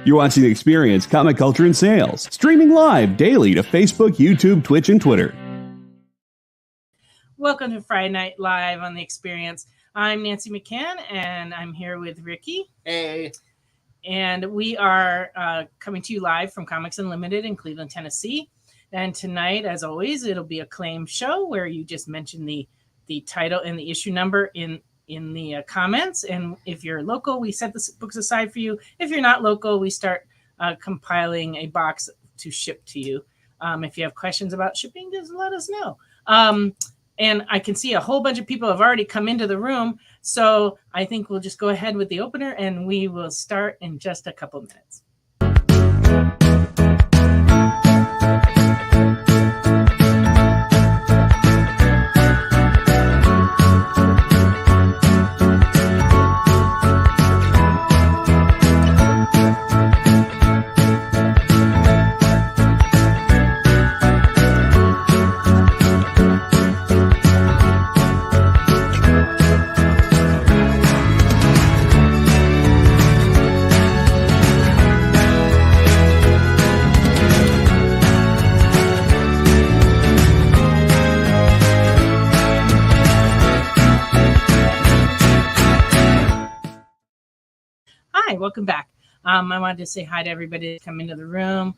You're watching The Experience, Comic Culture and Sales, streaming live daily to Facebook, YouTube, Twitch, and Twitter. Welcome to Friday Night Live on The Experience. I'm Nancy McCann, and I'm here with Ricky. Hey. And we are coming to you live from Comics Unlimited in Cleveland, Tennessee. And tonight, as always, it'll be a claim show where you just mention the title and the issue number in the comments. And if you're local, we set the books aside for you. If you're not local, we start compiling a box to ship to you. If you have questions about shipping, just let us know. And I can see a whole bunch of people have already come into the room. So I think we'll just go ahead with the opener and we will start in just a couple minutes. Hi, welcome back. I wanted to say hi to everybody that come into the room.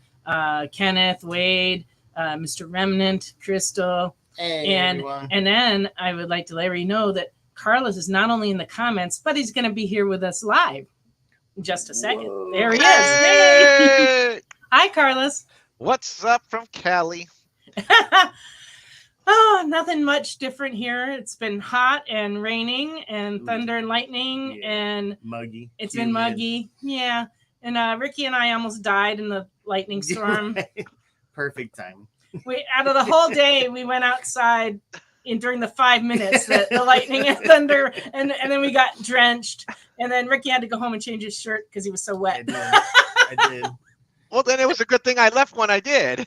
Kenneth, Wade, Mr. Remnant, Crystal. Hey, everyone. And then I would like to let you know that Carlos is not only in the comments, but he's going to be here with us live in just a second. Whoa. There he is. Hey! Hi, Carlos. What's up from Cali? Oh, nothing much different here. It's been hot and raining and thunder and lightning and muggy. It's been muggy. Yeah. And Ricky and I almost died in the lightning storm. Perfect time. We out of the whole day, we went outside during the 5 minutes that the lightning and thunder, and then we got drenched. And then Ricky had to go home and change his shirt because he was so wet. I did. Well, then it was a good thing I left when I did.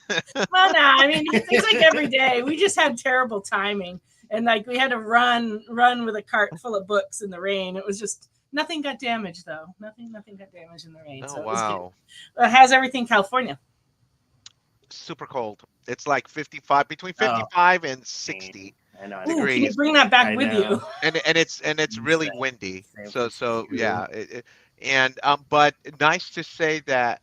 Well, no, I mean, it's like every day. We just had terrible timing. And like we had to run with a cart full of books in the rain. It was just nothing got damaged though. Nothing got damaged in the rain. Oh, So it was wow. good. How's everything in California? Super cold. It's like 55, between 55 and 60 I know. Ooh, can you degrees. bring that back I with know. you? And it's really Same. windy. Same. So yeah. But nice to say that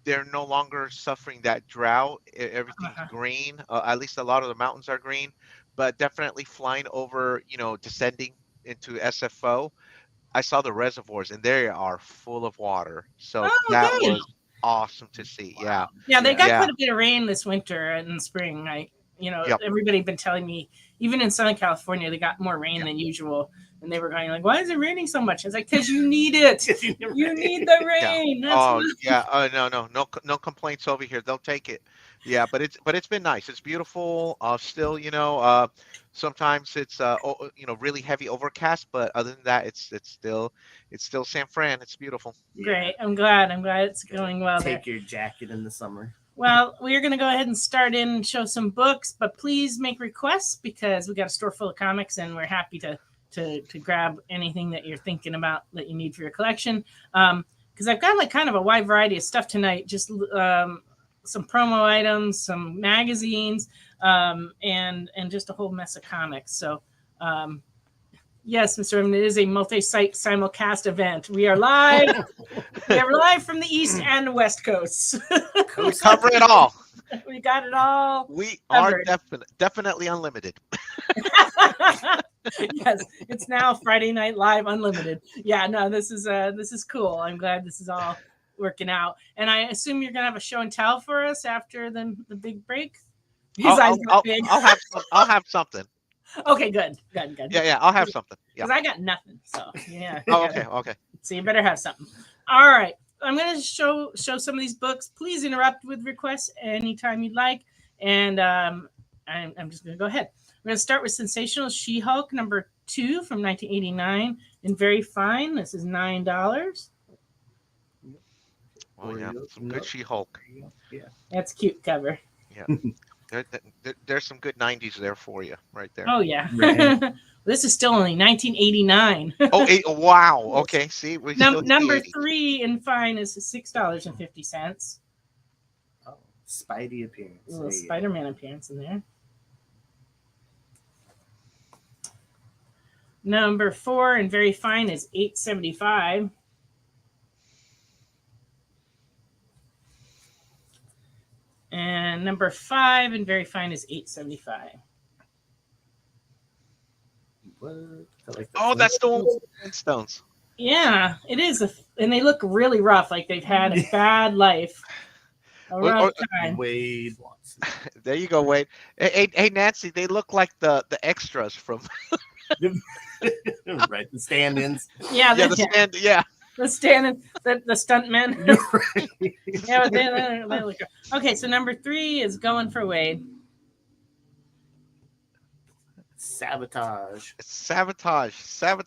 they're no longer suffering that drought. Everything's green. At least a lot of the mountains are green, but definitely flying over, descending into SFO. I saw the reservoirs and they are full of water. So that good. was awesome to see. Wow. Yeah, they got Yeah. quite a bit of rain this winter and in spring. Yep. Everybody been telling me, even in Southern California, they got more rain than usual. And they were going like, why is it raining so much? It's like, because you need it. You need the rain. That's Oh what- yeah. No complaints over here. They'll take it. Yeah, but it's been nice. It's beautiful. Still, sometimes it's really heavy overcast, but other than that, it's still San Fran. It's beautiful. Great. I'm glad it's going well there. Take your jacket in the summer. Well, we're going to go ahead and start in and show some books, but please make requests because we got a store full of comics and we're happy to grab anything that you're thinking about that you need for your collection. Because I've got like kind of a wide variety of stuff tonight, just some promo items, some magazines, and just a whole mess of comics. So yes, Mr. Evan, it is a multi-site simulcast event. We are live. We are live from the East and West Coasts. We cover it all. We got it all. We are covered. definitely unlimited. Yes, it's now Friday Night Live Unlimited. Yeah, no, this is cool. I'm glad this is all working out. And I assume you're gonna have a show and tell for us after the big break. His eyes got big. I'll have something. Okay, good. Yeah, I'll have something. Yeah. Because I got nothing. So yeah. Oh, okay. So you better have something. All right. I'm gonna show some of these books. Please interrupt with requests anytime you'd like. And I'm just gonna go ahead. We're going to start with Sensational She-Hulk number 2 from 1989 and very fine. This is $9. Oh yeah, some good She-Hulk. Yeah. That's a cute cover. Yeah. There's some good 90s there for you, right there. Oh yeah. Right. This is still only 1989. Wow. Okay. See, we still in the Number 80s. 3 in fine is $6.50. Oh, Spidey appearance. A little There you go. Spider-Man appearance in there. Number 4 and very fine is $8.75. And number 5 and very fine is $8.75. What? Like the Oh, that's the one Flintstones? with the Flintstones. Yeah, it is. And they look really rough, like they've had a bad life. A rough time. Wade Watson. There you go, Wade. Hey, Nancy, they look like the extras from Right, the stand-ins. Yeah, the stand. Yeah. the stand, the stuntmen. Right. Yeah, but they look. Okay, so number 3 is going for Wade. Sabotage. Sabotage.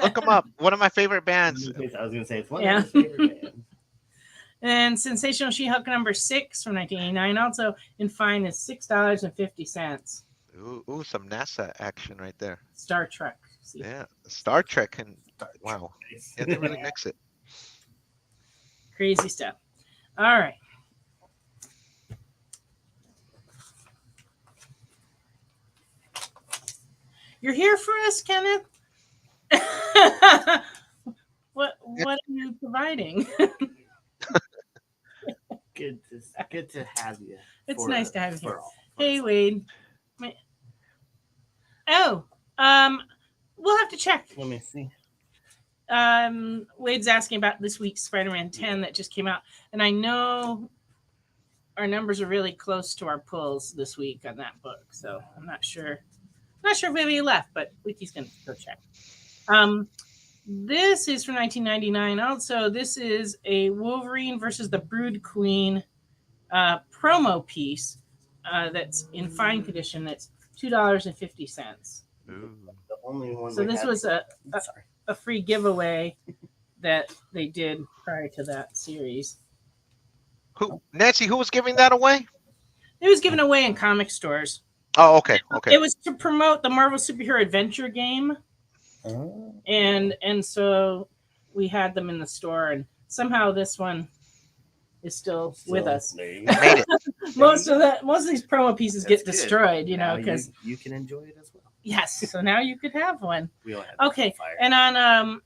Look them up. One of my favorite bands. I was gonna say it's one Yeah. of my favorite bands. And Sensational She-Hulk number 6 from 1989, also in fine, is $6.50. Ooh, some NASA action right there. Star Trek. See? Yeah, Star Trek can. Wow, yeah, they really mix it. Crazy stuff. All right. You're here for us, Kenneth? What are you providing? Good to have you. It's for- nice to have you for here. all. Hey, Wade. Oh, we'll have to check. Let me see. Wade's asking about this week's Spider-Man 10 that just came out, and I know our numbers are really close to our pulls this week on that book, so I'm not sure. Not sure if we have any left, but Wiki's gonna go check. This is from 1999. Also, this is a Wolverine versus the Brood Queen promo piece that's in fine condition. That's $2.50. Ooh. The only one. So we this had- was Sorry. a free giveaway that they did prior to that series. Nancy, who was giving that away? It was given away in comic stores. Oh, okay. It was to promote the Marvel Superhero Adventure game, Oh. and so we had them in the store, and somehow this one is still with So, us. there you I go. made it. Most of these promo pieces That's get good. destroyed, you know, Now because you can enjoy it as well. yes. So now you could have one. We all have Okay, fire. and on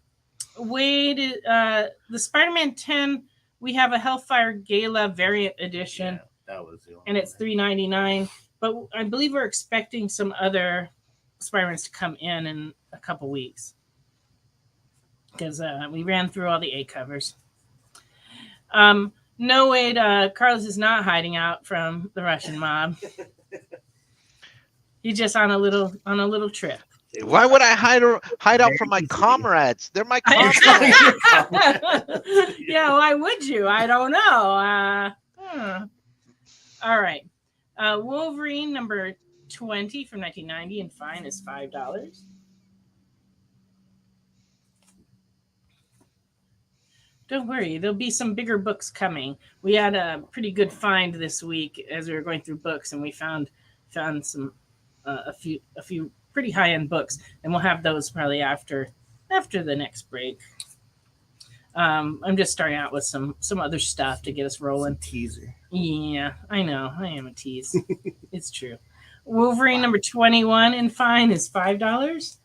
Wade, the Spider-Man 10, we have a Hellfire Gala variant edition, Yeah, that was the only and it's one. $3.99. But I believe we're expecting some other Spider-Mans to come in a couple weeks because we ran through all the A covers. No, Wade, Carlos is not hiding out from the Russian mob. He's just on a little trip. Why would I hide out from my comrades? They're my comrades. Yeah, why would you? I don't know. All right. Wolverine number 20 from 1990 and fine is $5. Don't worry, there'll be some bigger books coming. We had a pretty good find this week as we were going through books, and we found some a few pretty high end books, and we'll have those probably after the next break. I'm just starting out with some other stuff to get us rolling. Teaser. Yeah, I know. I am a tease. It's true. Wolverine number 21 and fine is $5.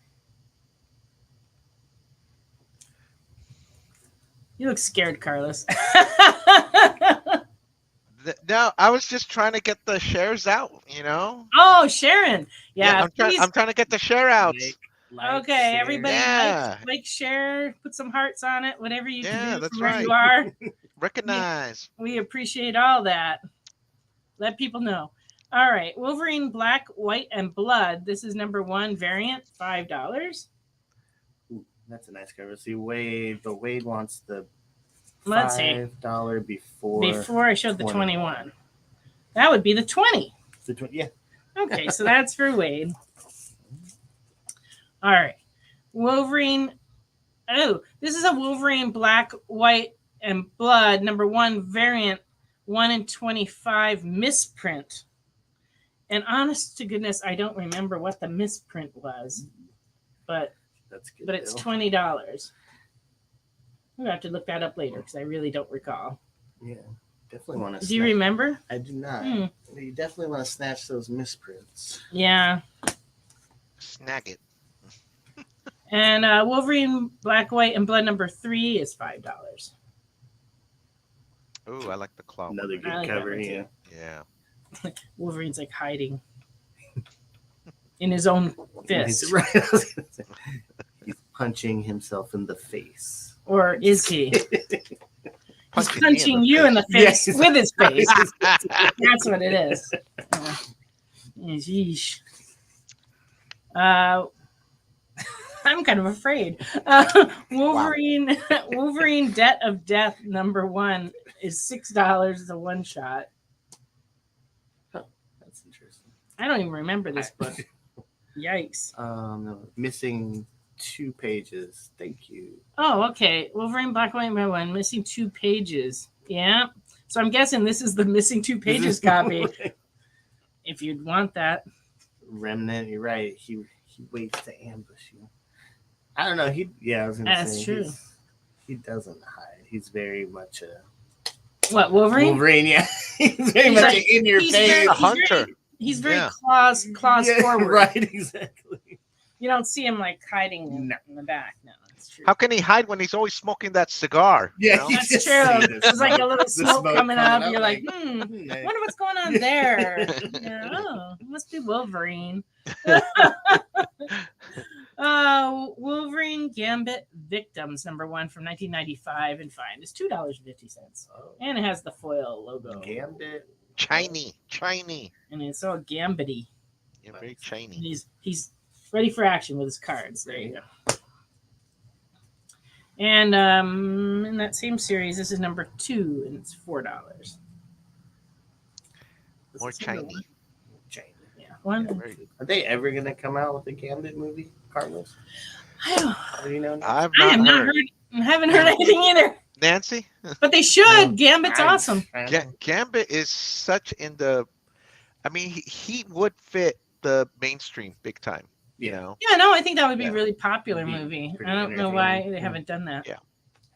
You look scared, Carlos. No, I was just trying to get the shares out, you know? Oh, Sharon. Yeah, I'm trying to get the share outs. Okay, share. everybody Yeah. like, share, put some hearts on it, whatever you Yeah, can do that's from where you right. are. Recognize. We appreciate all that. Let people know. All right, Wolverine Black, White, and Blood. This is number 1 variant, $5. Ooh, that's a nice cover. See, Wade wants the Let's see. $5 before. Before I showed the 21. 21. That would be the 20. Yeah. Okay, so that's for Wade. All right. Wolverine. Oh, this is a Wolverine Black, White, and Blood number 1 variant 1 in 25 misprint. And honest to goodness, I don't remember what the misprint was, but That's good. it's $20. We'll have to look that up later because I really don't recall. Yeah, definitely want to. Do you remember? I do not. You definitely want to snatch those misprints. Yeah. Snag it. And Wolverine Black, White, and Blood number 3 is $5. Ooh, I like the claw. Another good like cover, that one, yeah. Yeah. Wolverine's like hiding in his own fist. Right. I was gonna say. He's punching himself in the face. Or is he? He's Punching me in punching the you face. in the face Yes. with his face. That's what it is. Yeesh. I'm kind of afraid. Wolverine, Wolverine Debt of Death number 1 is $6 a one shot. That's interesting. I don't even remember this book. Yikes. Missing 2 pages. Thank you. Oh, okay. Wolverine Black, White, and Red 1, missing 2 pages. Yeah. So I'm guessing this is the missing 2 pages copy. If you'd want that. Remnant, you're right. He waits to ambush you. I don't know. I was gonna That's say true. he doesn't hide. He's very much a What, Wolverine? Wolverine. Yeah, he's very He's much like- in your he's face. very- A hunter. He's very Yeah. claws Yeah, forward. right? Exactly. You don't see him like hiding No. in the back. No, that's true. How can he hide when he's always smoking that cigar? you Yeah, know? he That's just true. see the There's like a smoke- little the smoke coming up. You're like, like, I "Hmm, wonder what's going on there. Yeah, oh, it must be Wolverine. Wolverine Gambit Victims number 1 from 1995 and fine. It's $2.50. Oh, And it has the foil logo. Gambit. Shiny. And it's all gambity. You're very And shiny. he's ready for action with his cards. There you go. And in that same series, this is number 2, and it's $4. More This is number shiny. China. Yeah, one. Yeah, very- Are they ever gonna come out with a Gambit movie, Carlos? I don't. Do you know? I've I have not not heard. heard. I haven't heard anything either. Nancy? But they should. Gambit's I- awesome. I don't know. Gambit is such in the. I mean, he would fit the mainstream big time. You Yeah. know? Yeah, no, I think that would be Yeah. a really popular It'd be movie. pretty I don't know why entertaining. they haven't done that. Yeah.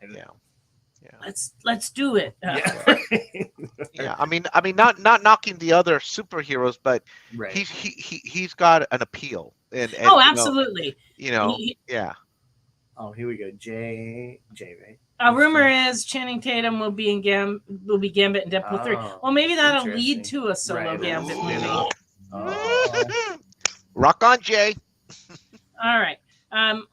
Yeah. Let's do it. Yeah. Yeah. I mean, not knocking the other superheroes, but Right. he's got an appeal. And Oh, you know, absolutely. You know, He- yeah. Oh, here we go. J, right? A rumor is Channing Tatum will be in Gambit in Deadpool 3. Oh, Well, maybe that'll lead interesting. to a solo Right, Gambit a movie. spin-off. Oh. Rock on, Jay. All right.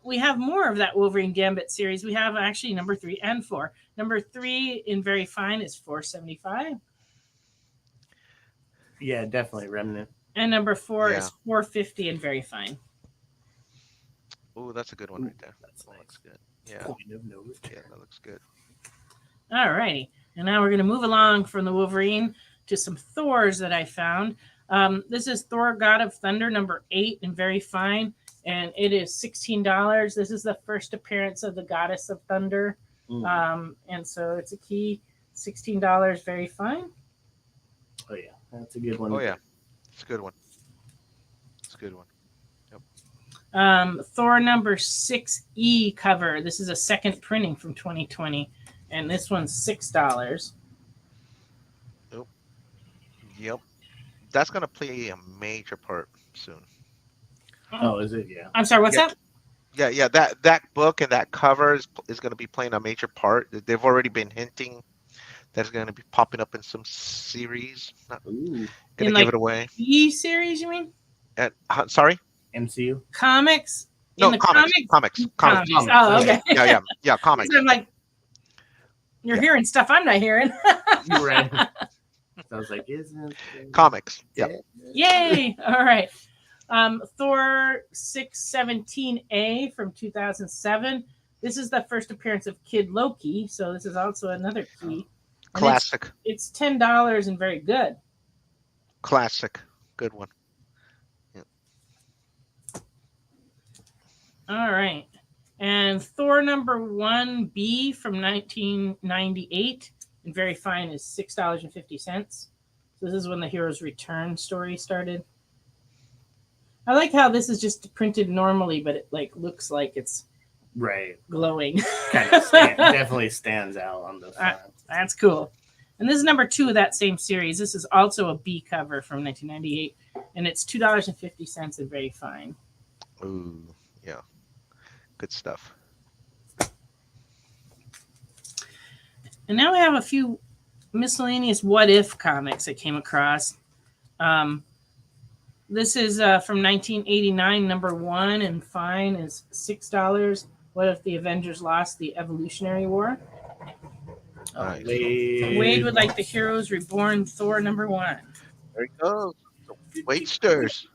We have more of that Wolverine Gambit series. We have actually number 3 and 4. Number 3 in very fine is $4.75, Yeah, definitely Remnant. and number 4 Yeah. is $4.50 in very fine. Ooh, that's a good one right there. That's That nice. looks good. Yeah. Point of no return. Yeah, that looks good. All righty. And now we're going to move along from the Wolverine to some Thors that I found. This is Thor God of Thunder number 8 in very fine, and it is $16. This is the first appearance of the Goddess of Thunder. And so it's a key $16 very fine. Oh yeah, that's a good one. Oh yeah, it's a good one. It's a good one. Thor number 6E cover. This is a second printing from 2020, and this one's $6. Yep. That's gonna play a major part soon. Oh, is it? Yeah. I'm sorry, what's Yeah. that? Yeah. That book and that cover is gonna be playing a major part. They've already been hinting that's gonna be popping up in some series. Not Ooh. gonna In, give like, it away. E series, you mean? Sorry? MCU. Comics? No, In the comics. Comics. Comics. Oh, okay. Yeah, comics. So I'm like, you're Yeah. hearing stuff I'm not hearing. You're right. So I was like, isn't it? Comics. Yep. dead? Yay! All right. Thor 617A from 2007. This is the first appearance of Kid Loki, so this is also another key. And Classic. It's $10 and very good. Classic. Good one. All right. And Thor number 1B from 1998 and very fine is $6.50. So this is when the Hero's Return story started. I like how this is just printed normally, but it like looks like it's Right. glowing. Kind of definitely stands out on the front. That's cool. And this is number 2 of that same series. This is also a B cover from 1998, and it's $2.50 and very fine. Ooh, yeah, good stuff. And now we have a few miscellaneous What If comics I came across. This is from 1989. Number 1 and fine is $6. What if the Avengers lost the Evolutionary War? Nice. Wade would like the Heroes Reborn Thor number 1. There he goes. Wade stirs.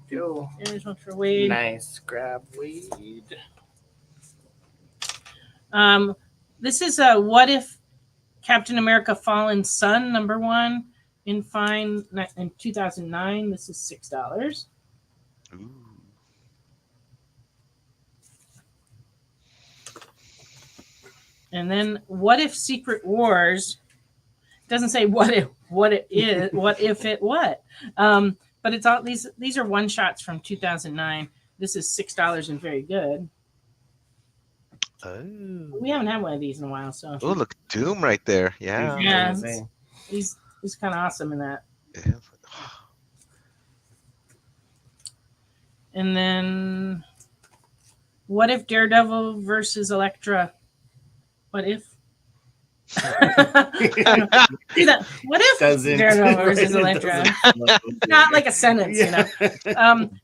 Here's one for Wade. Nice grab, Wade. This is a What If Captain America Fallen Sun number 1 in fine in 2009. This is $6. Ooh. And then What If Secret Wars? It doesn't say what it is, what if it what. But it's all these are one shots from 2009. This is $6 and very good. Oh. We haven't had one of these in a while, so. Oh, look, Doom right there. Yeah. Yeah, he's kind of awesome in that. Yeah. And then, what if Daredevil versus Elektra? What if? See that? What if Daredevil versus Elektra? Not like a sentence, you know.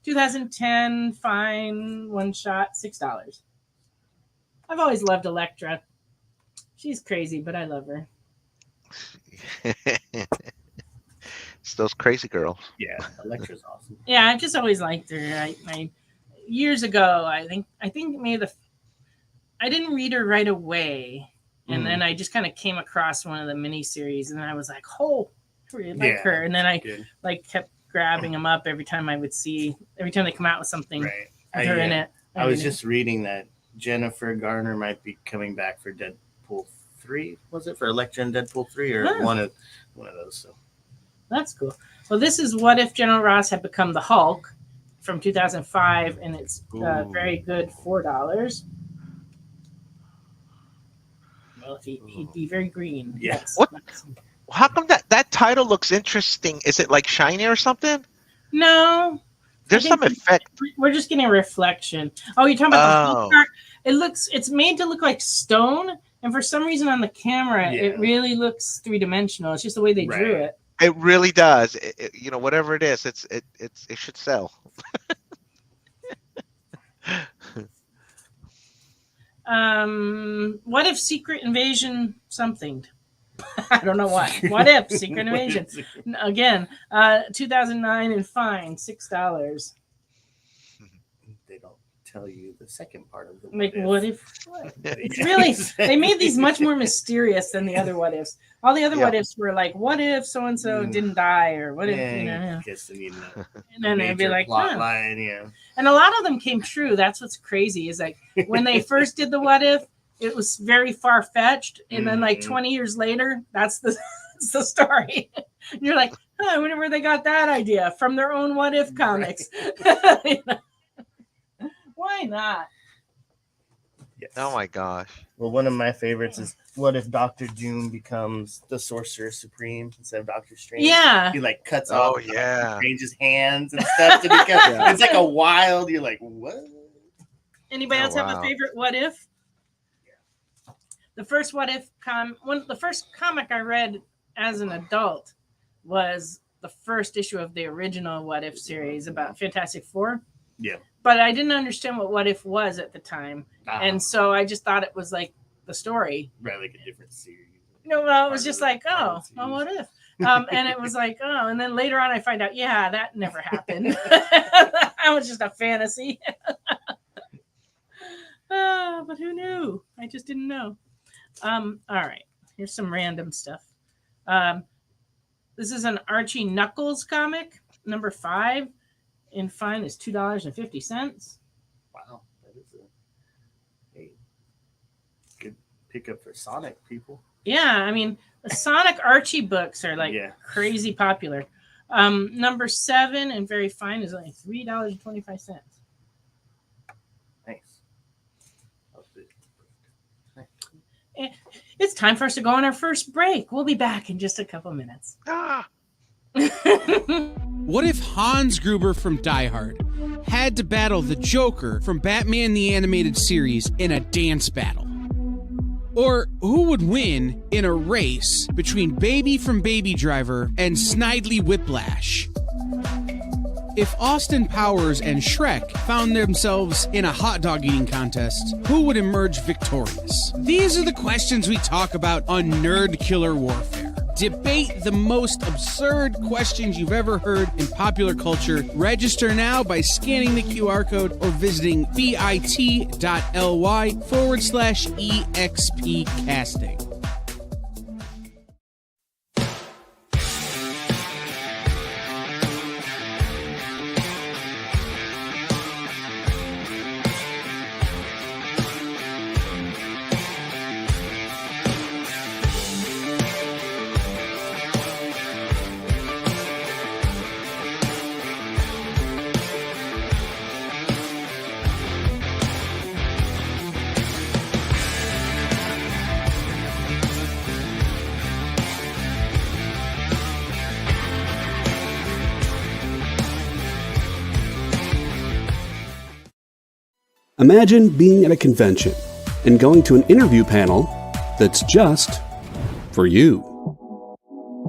2010, fine, one shot, $6. I've always loved Elektra. She's crazy, but I love her. It's those crazy girls. Yeah, Elektra's awesome. Yeah, I just always liked her. I years ago, I think maybe I didn't read her right away, and then I just kind of came across one of the miniseries, and I was like, "Oh, I really like her." And then I kept grabbing them up every time they come out with something with her in it. I was just reading that Jennifer Garner might be coming back for Deadpool 3. Was it for Elektra and Deadpool 3 or one of those? So that's cool. Well, this is What If General Ross had become the Hulk from 2005, and it's very good, $4. Well, if he'd be very green. Yes. What? How come that title looks interesting? Is it like shiny or something? No. There's some effect. We're just getting a reflection. Oh, you're talking about the Hulk art? It's made to look like stone, and for some reason on the camera, it really looks 3-dimensional. It's just the way they drew it. It really does. Whatever it is, it should sell. What if Secret Invasion something? I don't know what. What if Secret Invasion? Again, 2009 and fine, $6. They don't tell you the second part of the what if? It's really, they made these much more mysterious than the other what ifs. All the other what ifs were like, what if so and so didn't die, or what if and then they'd be like, line, And a lot of them came true. That's what's crazy is like when they first did the what if, it was very far fetched, and then like 20 years later, that's the story. And you're like, I wonder where they got that idea from their own what if comics. Why not? Yes. Oh my gosh. Well, one of my favorites is what if Dr. Doom becomes the Sorcerer Supreme instead of Dr. Strange? Yeah. He like cuts off Strange's hands and stuff to become it's like a wild, you're like, what? Anybody else have a favorite what if? Yeah. The first what if the first comic I read as an adult was the first issue of the original What If series about Fantastic Four. Yeah. But I didn't understand what if was at the time. And so I just thought it was like the story. Right, like a different series. Well, it was just like, what if? And it was like, and then later on I find out, that never happened. That was just a fantasy. But who knew? I just didn't know. All right, here's some random stuff. This is an Archie Knuckles comic, number 5. In fine is $2.50. Wow, that is a good pickup for Sonic people. Yeah, I mean, the Sonic Archie books are like crazy popular. Number 7 and very fine is only $3.25. Nice. It's time for us to go on our first break. We'll be back in just a couple minutes. What if Hans Gruber from Die Hard had to battle the Joker from Batman the Animated Series in a dance battle? Or who would win in a race between Baby from Baby Driver and Snidely Whiplash? If Austin Powers and Shrek found themselves in a hot dog eating contest, who would emerge victorious? These are the questions we talk about on Nerd Killer Warfare. Debate the most absurd questions you've ever heard in popular culture. Register now by scanning the QR code or visiting bit.ly/EXP casting. Imagine being at a convention and going to an interview panel that's just for you.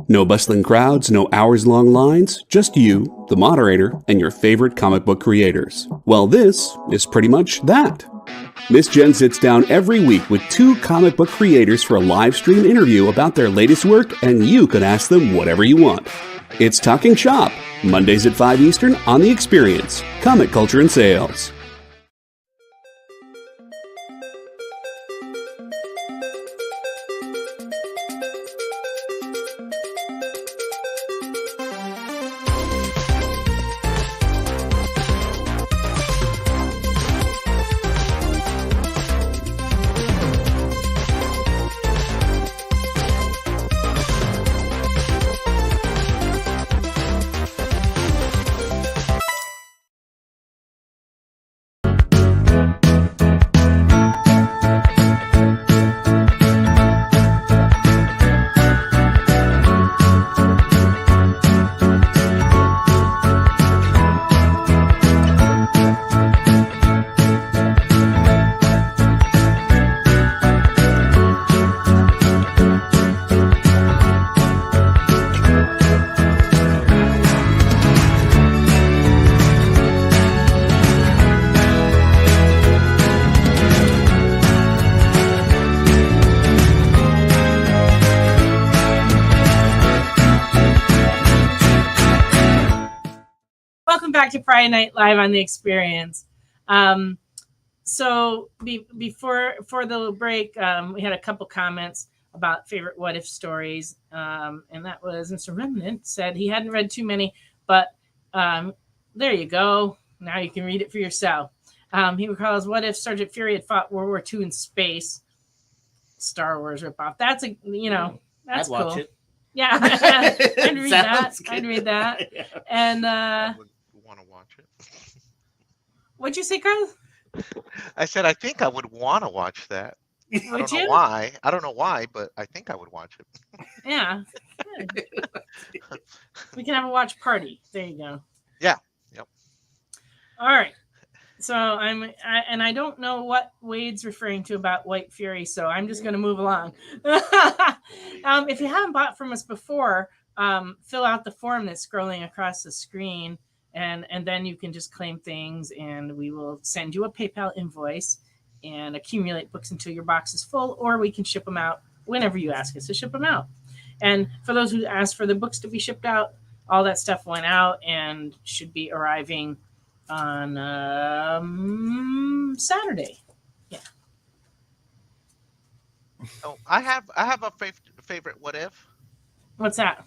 No bustling crowds, no hours-long lines, just you, the moderator, and your favorite comic book creators. Well, this is pretty much that. Miss Jen sits down every week with 2 comic book creators for a live stream interview about their latest work, and you can ask them whatever you want. It's Talking Shop, Mondays at 5 Eastern on The Experience, Comic Culture and Sales. Back to Friday Night Live on The Experience. So before the break, we had a couple comments about favorite what if stories, and that was Mr. Remnant said he hadn't read too many, but there you go. Now you can read it for yourself. He recalls what if Sergeant Fury had fought World War II in space. Star Wars ripoff. That's that's I'd cool. watch it. Yeah, I'd read that. Sounds good. I'd read that. Yeah. And Want to watch it? what'd you say, Carl? I said I think I would want to watch that. I don't know why. I don't know why, but I think I would watch it. Yeah. Good. We can have a watch party. There you go. Yeah. Yep. All right. So I don't know what Wade's referring to about White Fury, so I'm just going to move along. If you haven't bought from us before, fill out the form that's scrolling across the screen, and then you can just claim things, and we will send you a PayPal invoice and accumulate books until your box is full, or we can ship them out whenever you ask us to ship them out. And for those who asked for the books to be shipped out, all that stuff went out and should be arriving on Saturday. Yeah. Oh, I have a favorite what if. What's that?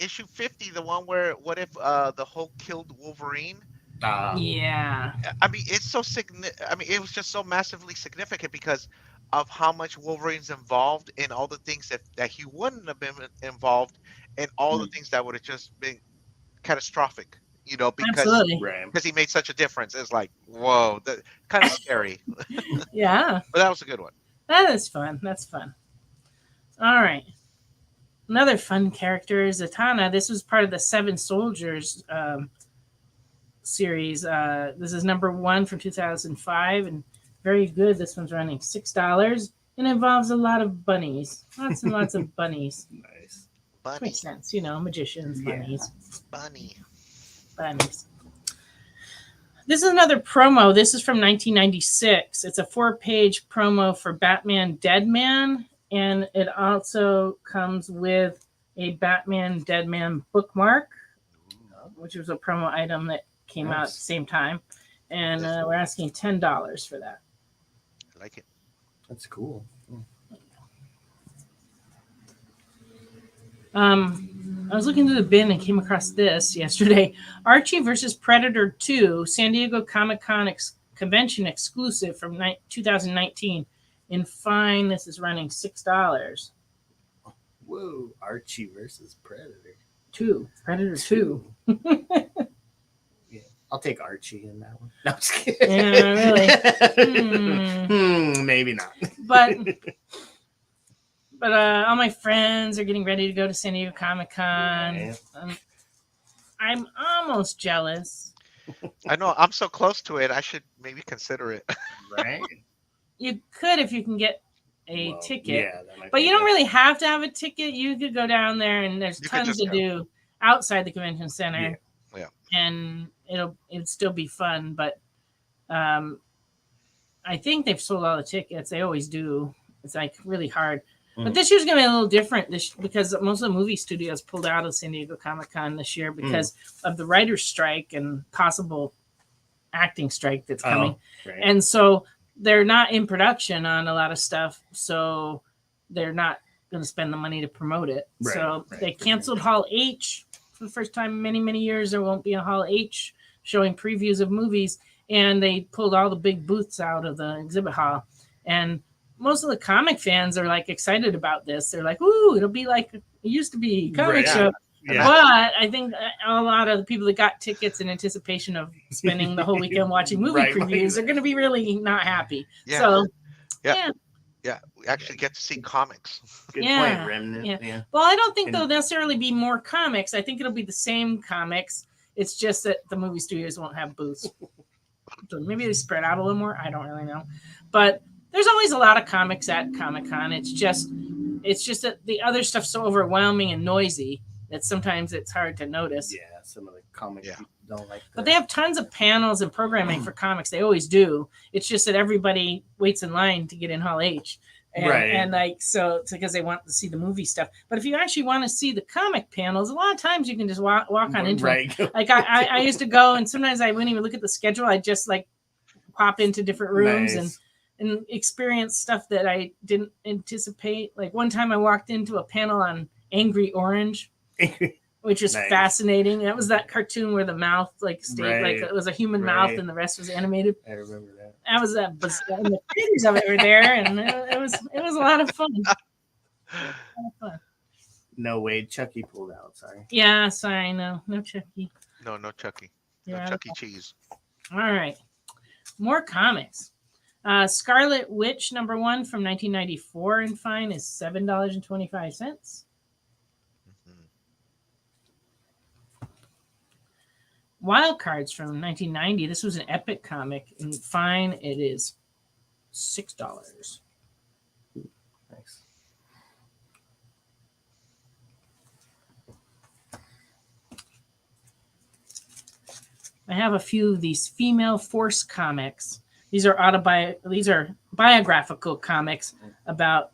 Issue 50, the one where what if the Hulk killed Wolverine? Yeah. I mean, it's so significant. I mean, it was just so massively significant because of how much Wolverine's involved in all the things that he wouldn't have been involved, and all the things that would have just been catastrophic, because Absolutely. Right. he made such a difference. It's like, whoa, that kind of scary. Yeah. But that was a good one. That is fun. That's fun. All right. Another fun character is Zatanna. This was part of the Seven Soldiers series. This is number 1 from 2005, and very good. This one's running $6 and involves a lot of bunnies. Lots and lots of bunnies. Nice. Bunny, Makes sense, magicians, Yeah. bunnies, bunny. bunnies. This is another promo. This is from 1996. It's a 4-page promo for Batman Dead Man, and it also comes with a Batman Dead Man bookmark, which was a promo item that came out at the same time. And we're asking $10 for that. I like it. That's cool. I was looking through the bin and came across this yesterday. Archie versus Predator 2, San Diego Comic-Con convention exclusive from 2019. In fine, this is running $6. Whoa, Archie versus Predator. Predator 2. Yeah, I'll take Archie in that one. No, I'm just kidding. Yeah, really. Maybe not. But all my friends are getting ready to go to San Diego Comic-Con. Right. I'm almost jealous. I know, I'm so close to it. I should maybe consider it. Right? You could if you can get a ticket. Yeah, that might But be you don't good. really have to have a ticket. You could go down there, and there's You could tons just to go. do outside the convention center. Yeah. And it'd still be fun. But I think they've sold all the tickets. They always do. It's like really hard. But this year's going to be a little different because most of the movie studios pulled out of San Diego Comic-Con this year because of the writer's strike and possible acting strike that's coming. Right. And so they're not in production on a lot of stuff. So they're not going to spend the money to promote it. Right, So right, they for canceled Hall H for the first time in many, many years. There won't be a Hall H showing previews of movies. And they pulled all the big booths out of the exhibit hall. And most of the comic fans are like excited about this. They're like, "Ooh, it'll be like it used to be comic Right. show." Yeah. But I think a lot of the people that got tickets in anticipation of spending the whole weekend watching movie Right. previews are going to be really not happy. Yeah. So, Yeah. Yeah, we actually get to see comics. Good Yeah, point, Remnant. yeah. Yeah. Well, I don't think And- there'll necessarily be more comics. I think it'll be the same comics. It's just that the movie studios won't have booths. So maybe they spread out a little more. I don't really know. But there's always a lot of comics at Comic-Con. It's just that the other stuff's so overwhelming and noisy that sometimes it's hard to notice. Yeah, some of the comic Yeah. people don't like that. But they have tons of panels and programming for comics. They always do. It's just that everybody waits in line to get in Hall H. And, Right. and like, so it's because they want to see the movie stuff. But if you actually want to see the comic panels, a lot of times you can just walk on into them. Right. Like I used to go, and sometimes I wouldn't even look at the schedule. I just like pop into different rooms Nice. and experience stuff that I didn't anticipate. Like one time I walked into a panel on Angry Orange, which is Nice. fascinating. That was that cartoon where the mouth like stayed like Right. it was a human mouth Right. and the rest was animated. I remember that. That was and the creators of it were there, and it was a lot of fun. No way, Chucky pulled out. Sorry. Yeah, sorry, no Chucky. No Chucky. Yeah. No Chuck E. Cheese. All right, more comics. Scarlet Witch #1 from 1994 in fine is $7.25. Wild Cards from 1990. This was an epic comic. In fine, it is $6. Nice. I have a few of these female force comics. These are biographical comics about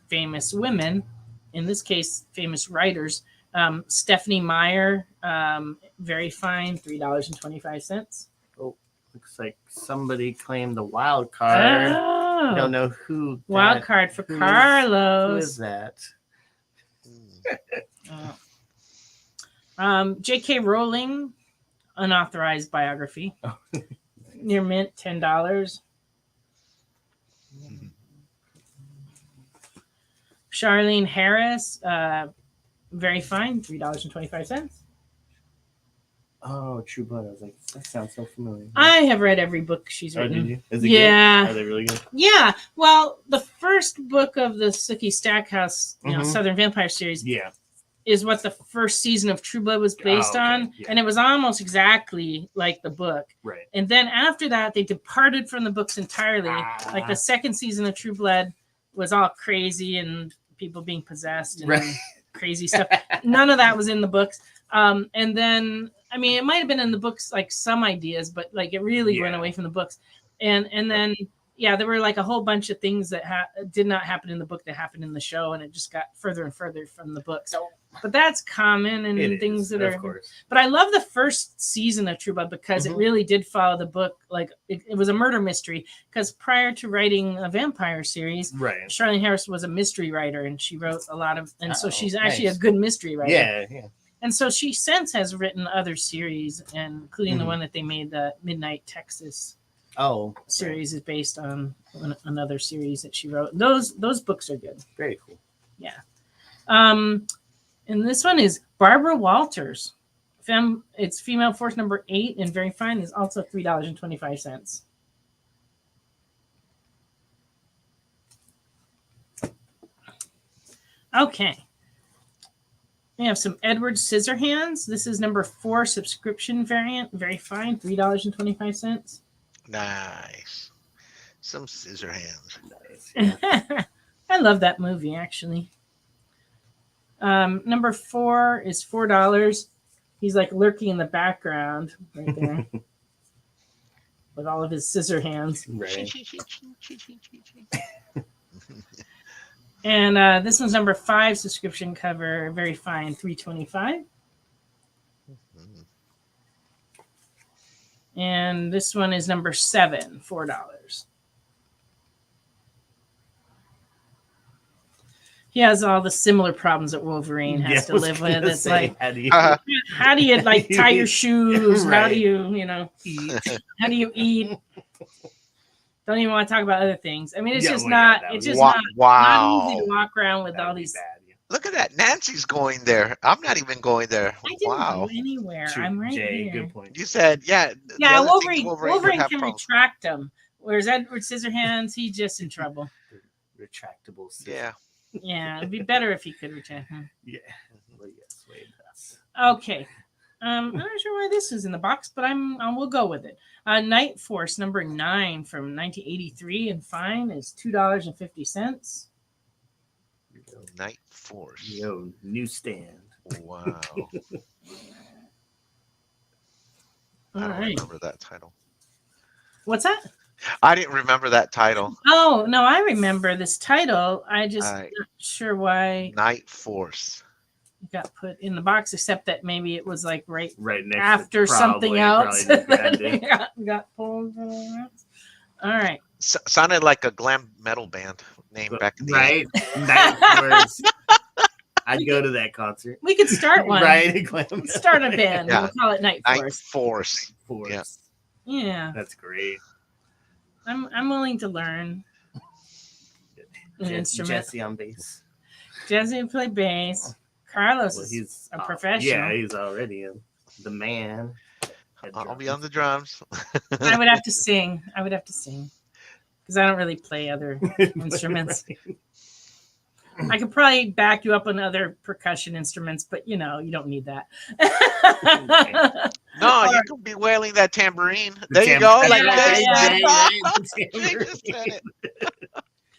famous women, in this case, famous writers. Stephanie Meyer, very fine, $3.25. Oh, looks like somebody claimed the wild card. I Oh, don't know who. wild that- card for who is- Carlos. Who is that? J.K. Rowling, unauthorized biography. Near mint, $10. Charlene Harris, very fine, $3.25. Oh, True Blood. I was like, that sounds so familiar. I have read every book she's Oh, written. did you? Is it Yeah. good? Are they really good? Yeah. Well, the first book of the Sookie Stackhouse, Mhm. Southern Vampire series, Yeah. is what the first season of True Blood was based on, Yeah. and it was almost exactly like the book. Right. And then after that, they departed from the books entirely. Like the second season of True Blood was all crazy and people being possessed and crazy stuff. None of that was in the books. And then, I mean, it might have been in the books, like some ideas, but like it really went away from the books. And then, yeah, there were like a whole bunch of things that did not happen in the book that happened in the show, and it just got further and further from the book. So, but that's common and things that of are. Course. But I love the first season of True Blood because it really did follow the book. Like it was a murder mystery. Because prior to writing a vampire series, Charlene Harris was a mystery writer, and she wrote a lot of, and so she's actually a good mystery writer. Yeah. And so she since has written other series, and including the one that they made, the Midnight Texas series is based on another series that she wrote. Those books are good. Very cool. Yeah. And this one is Barbara Walters. It's Female Force number 8 and very fine, is also $3.25. Okay. We have some Edward Scissorhands. This is number 4 subscription variant. Very fine, $3.25. Nice. Some scissor hands. Nice. I love that movie, actually. Number 4 is $4. He's like lurking in the background right there with all of his scissor hands. Right. And this one's number 5 subscription cover. Very fine, $3.25. And this one is number 7, $4. He has all the similar problems that Wolverine has to live with. It's like, how do you like tie your shoes? How do you, eat? How do you eat? Don't even want to talk about other things. I mean, it's just not. It's just not easy to walk around with all these. Look at that. Nancy's going there. I'm not even going there. I didn't go anywhere. I'm right here. Good point. You said, yeah. Wolverine can retract them. Whereas Edward Scissorhands, he's just in trouble. Retractable. Yeah. Yeah, it'd be better if he could retract them. Yeah. Well, yes, wait, that's... Okay. I'm not sure why this is in the box, but we'll go with it. Night Force number 9 from 1983 and fine is $2.50. Night Force. Yo, newsstand. Wow. I don't remember that title. What's that? I didn't remember that title. Oh, no, I remember this title. I just not sure why Night Force got put in the box, except that maybe it was like right next after something else. Got pulled. All right. Sounded like a glam metal band name back in the day. Night Force. I'd go to that concert. We could start one. Right. Start a band. Yeah. We'll call it Night Force. Yeah. That's great. I'm willing to learn an instrument. Jesse on bass. Jesse will play bass. Carlos is a professional. Yeah, he's already the man. I'll be on the drums. I would have to sing. Because I don't really play other instruments. I could probably back you up on other percussion instruments, but you don't need that. No, you could be wailing that tambourine. There you go. Like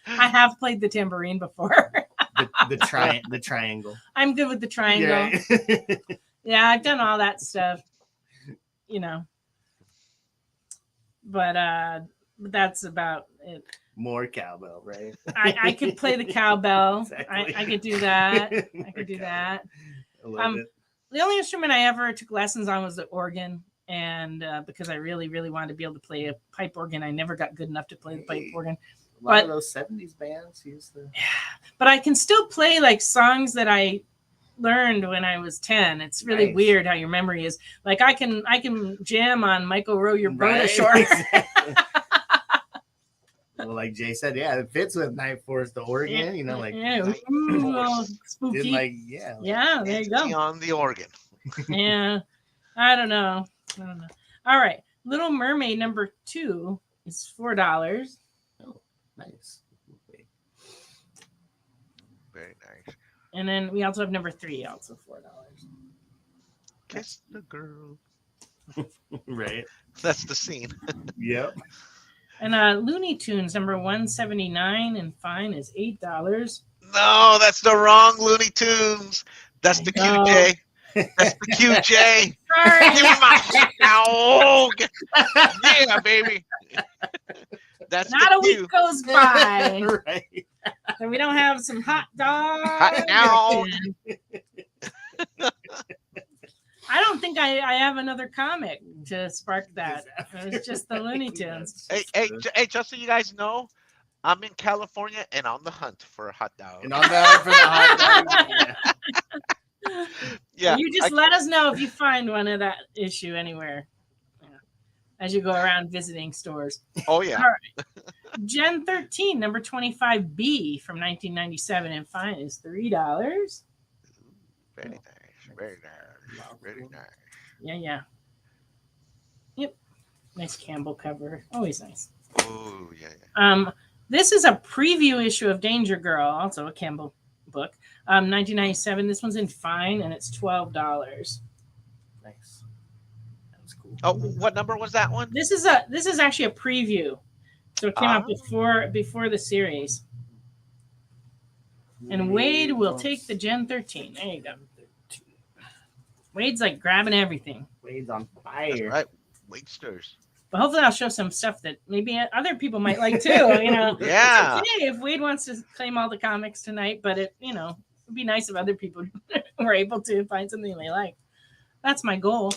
I have played the tambourine before. the triangle. I'm good with the triangle. Yeah, I've done all that stuff. But that's about it. More cowbell, right? I could play the cowbell. Exactly. I could do that. I love it. The only instrument I ever took lessons on was the organ. And because I really, really wanted to be able to play a pipe organ, I never got good enough to play the pipe organ. A lot of those 70s bands use the... Yeah, but I can still play like songs that I learned when I was 10. It's really weird how your memory is. Like I can jam on Michael Row Your Boat Ashore. Well, But like Jay said, yeah, it fits with Night Force, the organ. You know, like spooky. did like yeah, there you go. On the organ. Yeah, I don't know. All right, Little Mermaid #2 is $4. Oh, nice. Very nice. And then we also have #3, also $4. Kiss the girl. Right. That's the scene. Yep. And Looney Tunes #179 and fine is $8. No, that's the wrong Looney Tunes. That's the QJ. That's the QJ. Sorry. Give me my hot dog. Yeah, baby. That's Not the a week goes by Right. and we don't have some hot dog. Hot dog. I don't think I have another comic to spark that. It's just the Looney Tunes. Hey, just so you guys know, I'm in California and on the hunt for a hot dog. And on that for the hot dog. Yeah. You just let us know if you find one of that issue anywhere as you go around visiting stores. Oh, yeah. All right. Gen 13, #25B from 1997 and fine is $3. Very nice. Very nice. Very nice. Yeah. Yep. Nice Campbell cover. Always nice. Oh, yeah. This is a preview issue of Danger Girl, also a Campbell book. 1997. This one's in fine and it's $12. Nice. That was cool. Oh, what number was that one? This is actually a preview. So it came out before the series. And Wade will take the Gen 13. There you go. Wade's like grabbing everything. Wade's on fire. That's right. Wade stirs. But hopefully I'll show some stuff that maybe other people might like too. You know. Yeah. It's okay if Wade wants to claim all the comics tonight, but it'd be nice if other people were able to find something they like. That's my goal.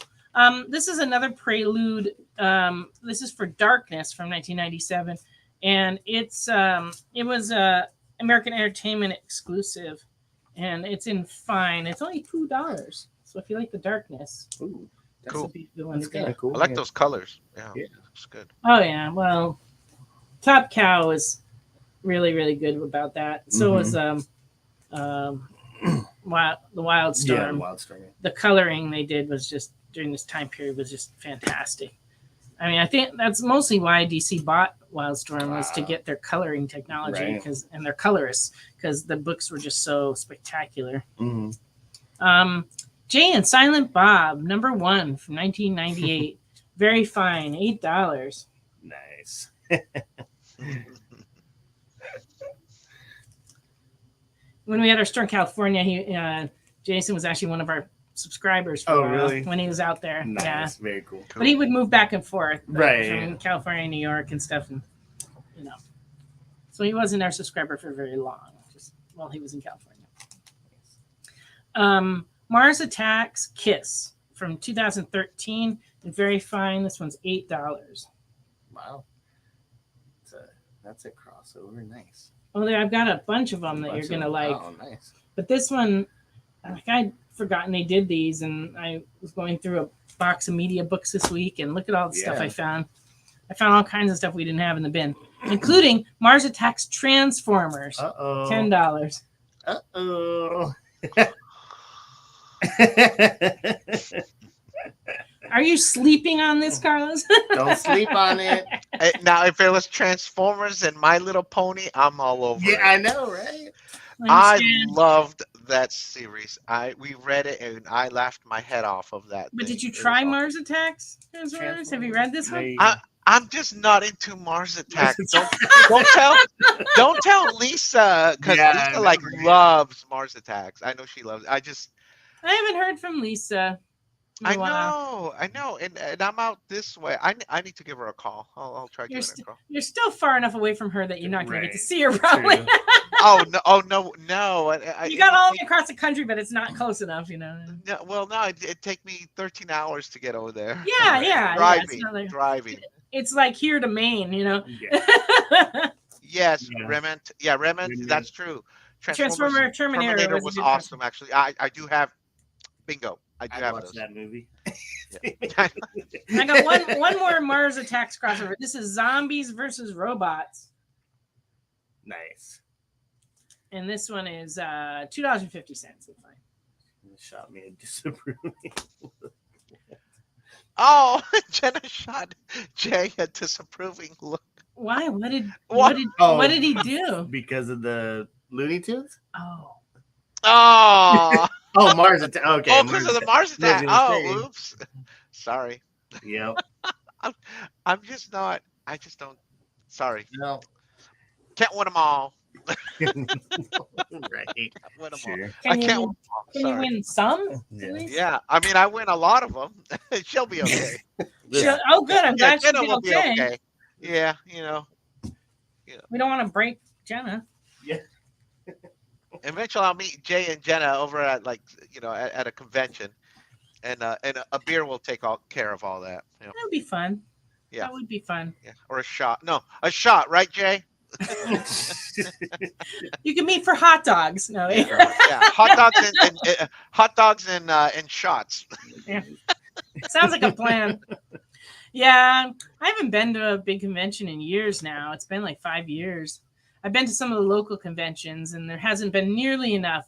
This is another prelude. This is for Darkness from 1997, and it was American Entertainment exclusive, and it's in fine. It's only $2. So if you like the Darkness, that's Cool. a beautiful one. That's kind of cool. I like those colors. Yeah. It's good. Oh yeah, well, Top Cow is really, really good about that. So was the Wildstorm. Yeah, Wildstorm. The coloring they did was just during this time period was just fantastic. I mean, I think that's mostly why DC bought Wildstorm was to get their coloring technology and their colorists because the books were just so spectacular. Mm-hmm. Jay and Silent Bob, #1 from 1998. Very fine, $8. Nice. When we had our store in California, Jason was actually one of our subscribers for a while really? when he was out there. Nice. Yeah. Very cool. But he would move back and forth from California, New York, and stuff, and so he wasn't our subscriber for very long, just while he was in California. Mars Attacks Kiss from 2013, and very fine. This one's $8. Wow. That's a crossover. Nice. Oh, I've got a bunch of them that you're gonna like. Oh, nice. But this one, I'd forgotten they did these, and I was going through a box of media books this week, and look at all the stuff I found. I found all kinds of stuff we didn't have in the bin, including Mars Attacks Transformers. $10. Uh-oh. Are you sleeping on this, Carlos? Don't sleep on it. Now, if it was Transformers and My Little Pony, I'm all over it. I know, right? I loved that series. We read it and I laughed my head off of that. But did you try Mars Attacks Transformers? Have you read this one? I'm just not into Mars Attacks. Don't tell Lisa, because Lisa loves Mars Attacks. I know she loves it. I haven't heard from Lisa. I know, and I'm out this way. I need to give her a call. I'll try giving her a call. You're still far enough away from her that you're not going to get to see her, probably. No. You got all the way across the country, but it's not close enough, No, it'd take me 13 hours to get over there. Yeah. Driving. It's like here to Maine, Yes, Remnant. Yeah, Remnant. That's true. Terminator was awesome, actually. I do have. Bingo. I have watched that movie. I got one more Mars Attacks crossover. This is Zombies versus Robots. Nice. And this one is $2.50. Fine. Shot me a disapproving. Oh, Jenna shot Jay a disapproving look. Why? What did Oh, he do? because of the Looney Tunes? Oh. Oh, Oh, Mars Attack. Okay. oh, because of the Mars attack. gonna Oh, say. oops. Sorry. Yep. I'm just not. I just don't. Sorry. No. Can't win them all. Right. Win them Sure. all. I can't win them all. Can you Sorry. win some? Yeah. At least? Yeah, I mean, I win a lot of them. She'll be okay. Oh, good. I'm Yeah, glad she'll Jenna be will be okay. okay. Yeah, you know. We don't want to break Jenna. Eventually, I'll meet Jay and Jenna over at at a convention, and a beer will take care of all that. You know? That would be fun. Yeah. That would be fun. Yeah, or a shot. No, a shot, right, Jay? You can meet for hot dogs. No. Yeah, hot dogs and shots. Yeah. Sounds like a plan. Yeah, I haven't been to a big convention in years now. It's been like 5 years. I've been to some of the local conventions, and there hasn't been nearly enough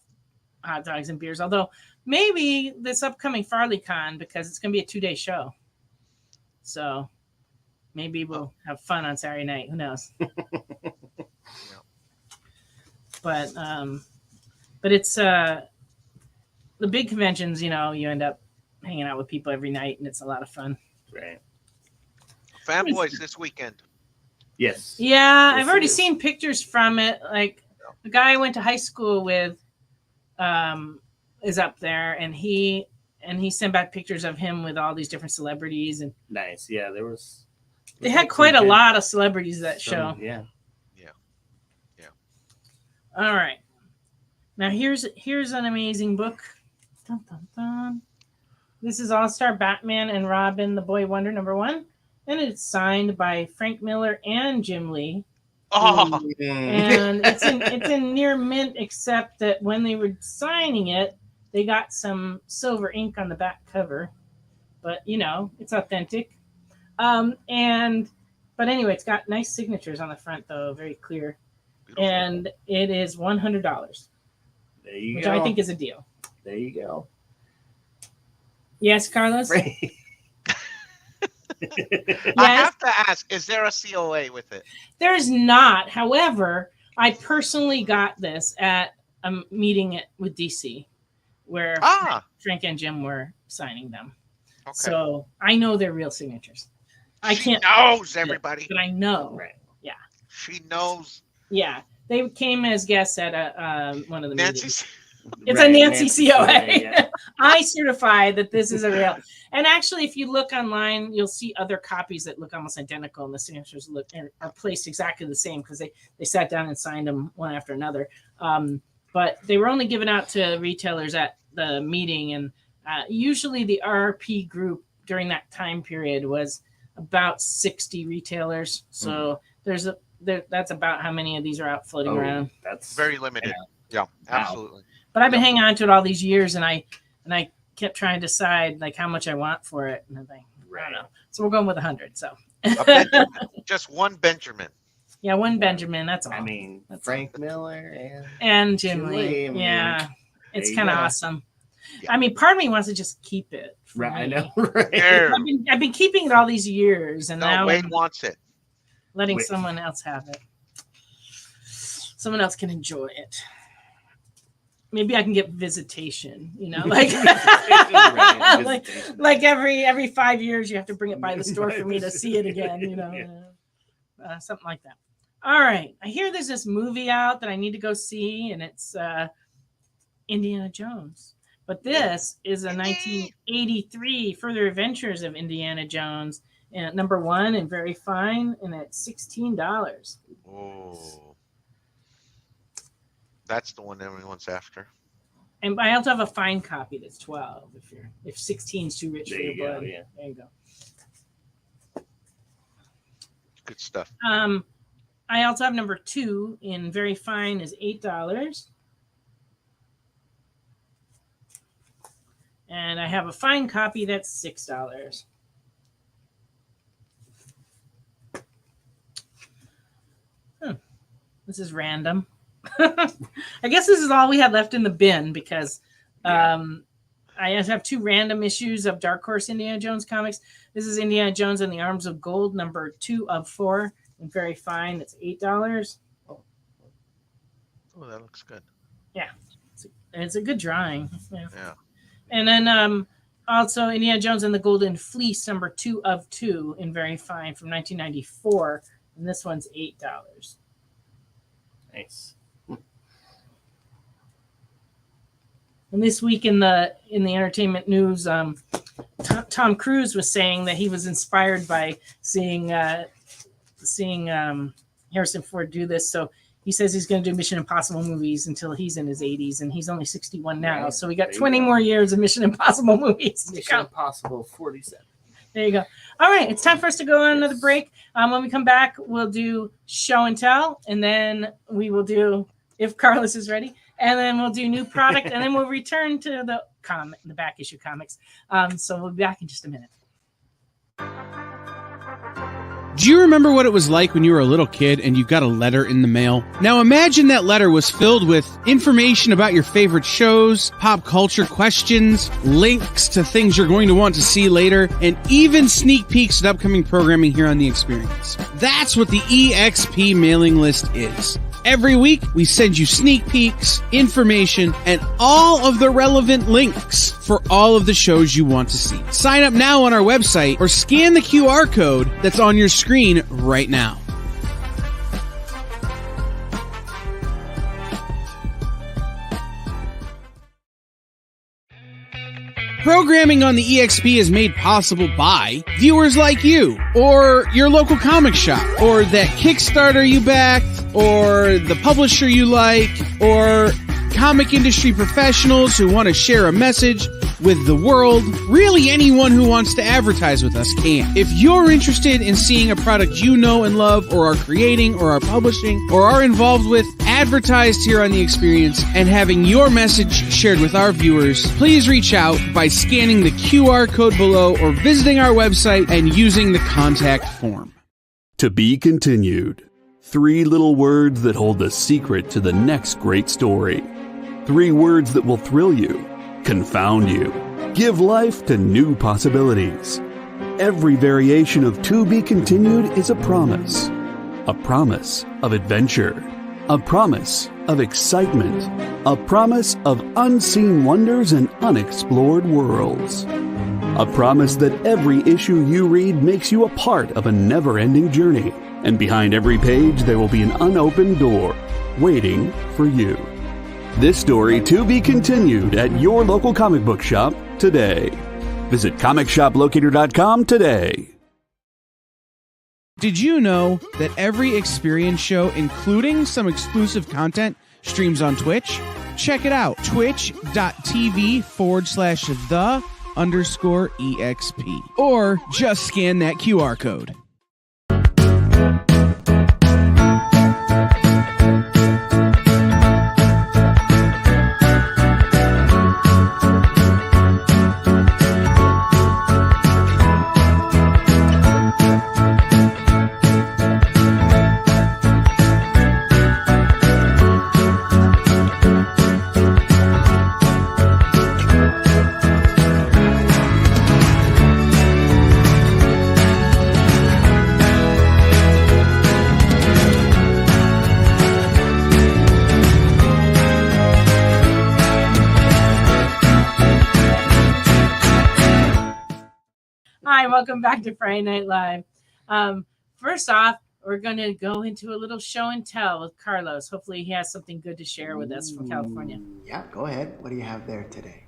hot dogs and beers. Although maybe this upcoming FarleyCon, because it's going to be a 2-day show, so maybe we'll have fun on Saturday night. Who knows? But it's the big conventions. You know, you end up hanging out with people every night, and it's a lot of fun. Right. Fanboys this weekend. Yes. Yeah, Yes, I've already it is. seen pictures from it. Like the guy I went to high school with is up there, and he sent back pictures of him with all these different celebrities, and Nice. Yeah, they had quite a lot of celebrities that show. Yeah. All right, now here's an amazing book. Dun, dun, dun. This is All-Star Batman and Robin, the Boy Wonder #1, and it's signed by Frank Miller and Jim Lee. Oh, And it's in near mint, except that when they were signing it, they got some silver ink on the back cover. But you know, it's authentic. But anyway, it's got nice signatures on the front, though, very clear. beautiful. And it is $100, There you which go. I think is a deal. There you go. Yes, Carlos. Right. I Yes, have to ask: is there a COA with it? there's not. However, I personally got this at a meeting with DC, where Frank and Jim were signing them. Okay. So I know they're real signatures. I She can't, knows everybody. but I know. Right. She knows Yeah, they came as guests at one of the meetings. Nancy. It's Right, a Nancy COA. yeah. I certify that this is a real. And actually, if you look online, you'll see other copies that look almost identical, and the signatures are placed exactly the same because they sat down and signed them one after another. But they were only given out to retailers at the meeting, and usually the RP group during that time period was about 60 retailers. So that's about how many of these are out floating around. That's Very limited. Yeah, absolutely. But I've been hanging on to it all these years, and I kept trying to decide like how much I want for it, and I think I don't know. So we're going with 100. So A Benjamin. Just one Benjamin. yeah, one Benjamin. That's all. I mean, That's Frank Miller and Jim Jim Lee. Lee, I mean, Yeah, it's there you kind of go. awesome. Yeah. I mean, part of me wants to just keep it. for Right, I me. know. Right. There. I've been keeping it all these years, and No, now Wade I'm wants it. letting Wait. someone else have it. Someone else can enjoy it. Maybe I can get visitation, like Right, like, visitation. like every 5 years you have to bring it by the store for me to see it again, something like that. All right, I hear there's this movie out that I need to go see, and it's Indiana Jones. But this is a 1983 Further Adventures of Indiana Jones, and #1 and very fine, and it's $16. Oh. That's the one everyone's after. And I also have a fine copy that's 12 if 16 is too rich There for your you go, blood. yeah. There you go. Good stuff. I also have #2 in very fine is $8. And I have a fine copy that's $6. This is random. I guess this is all we had left in the bin because I have 2 random issues of Dark Horse Indiana Jones comics. This is Indiana Jones and the Arms of Gold, number 2 of 4, and very fine. It's $8. Oh, that looks good. Yeah, it's a good drawing. Yeah. Yeah. And then also Indiana Jones and the Golden Fleece, number 2 of 2, in very fine from 1994, and this one's $8. Nice. And this week in the entertainment news, Tom Cruise was saying that he was inspired by seeing Harrison Ford do this. So he says he's going to do Mission Impossible movies until he's in his 80s, and he's only 61 now. Right. So we got 20 more years of Mission Impossible movies. Mission Impossible 47. There you go. All right, it's time for us to go on another break. When we come back, we'll do show and tell, and then we will do, if Carlos is ready, and then we'll do new product, and then we'll return to the back issue comics. So we'll be back in just a minute. Do you remember what it was like when you were a little kid and you got a letter in the mail? Now imagine that letter was filled with information about your favorite shows, pop culture questions, links to things you're going to want to see later, and even sneak peeks at upcoming programming here on The Experience. That's what the EXP mailing list is. Every week, we send you sneak peeks, information, and all of the relevant links for all of the shows you want to see. Sign up now on our website or scan the QR code that's on your screen right now. Programming on the EXP is made possible by viewers like you, or your local comic shop, or that Kickstarter you backed, or the publisher you like, or comic industry professionals who want to share a message with the world. Really, anyone who wants to advertise with us can. If you're interested in seeing a product you know and love, or are creating, or are publishing, or are involved with, advertised here on The Experience, and having your message shared with our viewers, please reach out by scanning the QR code below or visiting our website and using the contact form. To be continued. 3 little words that hold the secret to the next great story. 3 words that will thrill you, confound you, give life to new possibilities. Every variation of To Be Continued is a promise of adventure, a promise of excitement, a promise of unseen wonders and unexplored worlds. A promise that every issue you read makes you a part of a never-ending journey, and behind every page there will be an unopened door waiting for you. This story to be continued at your local comic book shop today. Visit comicshoplocator.com today. Did you know that every Experience show, including some exclusive content, streams on Twitch? Check it out, twitch.tv/the_EXP. Or just scan that QR code. Hi, welcome back to Friday Night Live. First off, we're going to go into a little show and tell with Carlos. Hopefully he has something good to share with us from California. Yeah, go ahead. What do you have there today?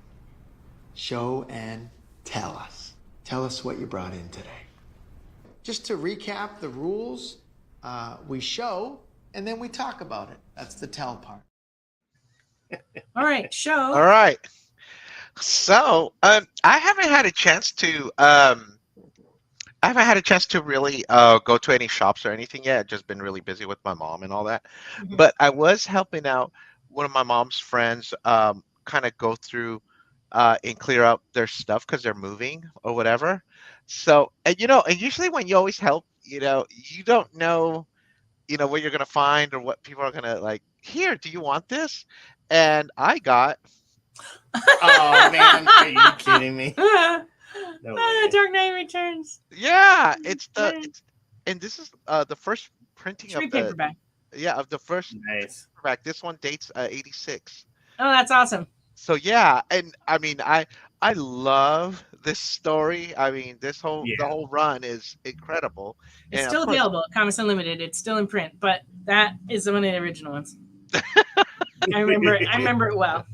Show and tell us. Tell us what you brought in today. Just to recap the rules, we show and then we talk about it. That's the tell part. All right, show. All right. So I haven't had a chance to really go to any shops or anything yet. I've just been really busy with my mom and all that. Mhm. But I was helping out one of my mom's friends kind of go through and clear out their stuff because they're moving or whatever. So and usually when you always help, you don't know what you're gonna find or what people are gonna like. Here, do you want this? And I got. Oh man, are you kidding me? No way. Dark Knight Returns. Yeah, Yeah. and this is the first printing Trade of the paperback. of the first Nice. paperback. This one dates 86. Oh, that's awesome. So yeah, and I mean I love this story. I mean the Yeah. whole run is incredible. It's And of still course, available at Comics Unlimited. It's still in print, but that is one of the original ones. I remember it well.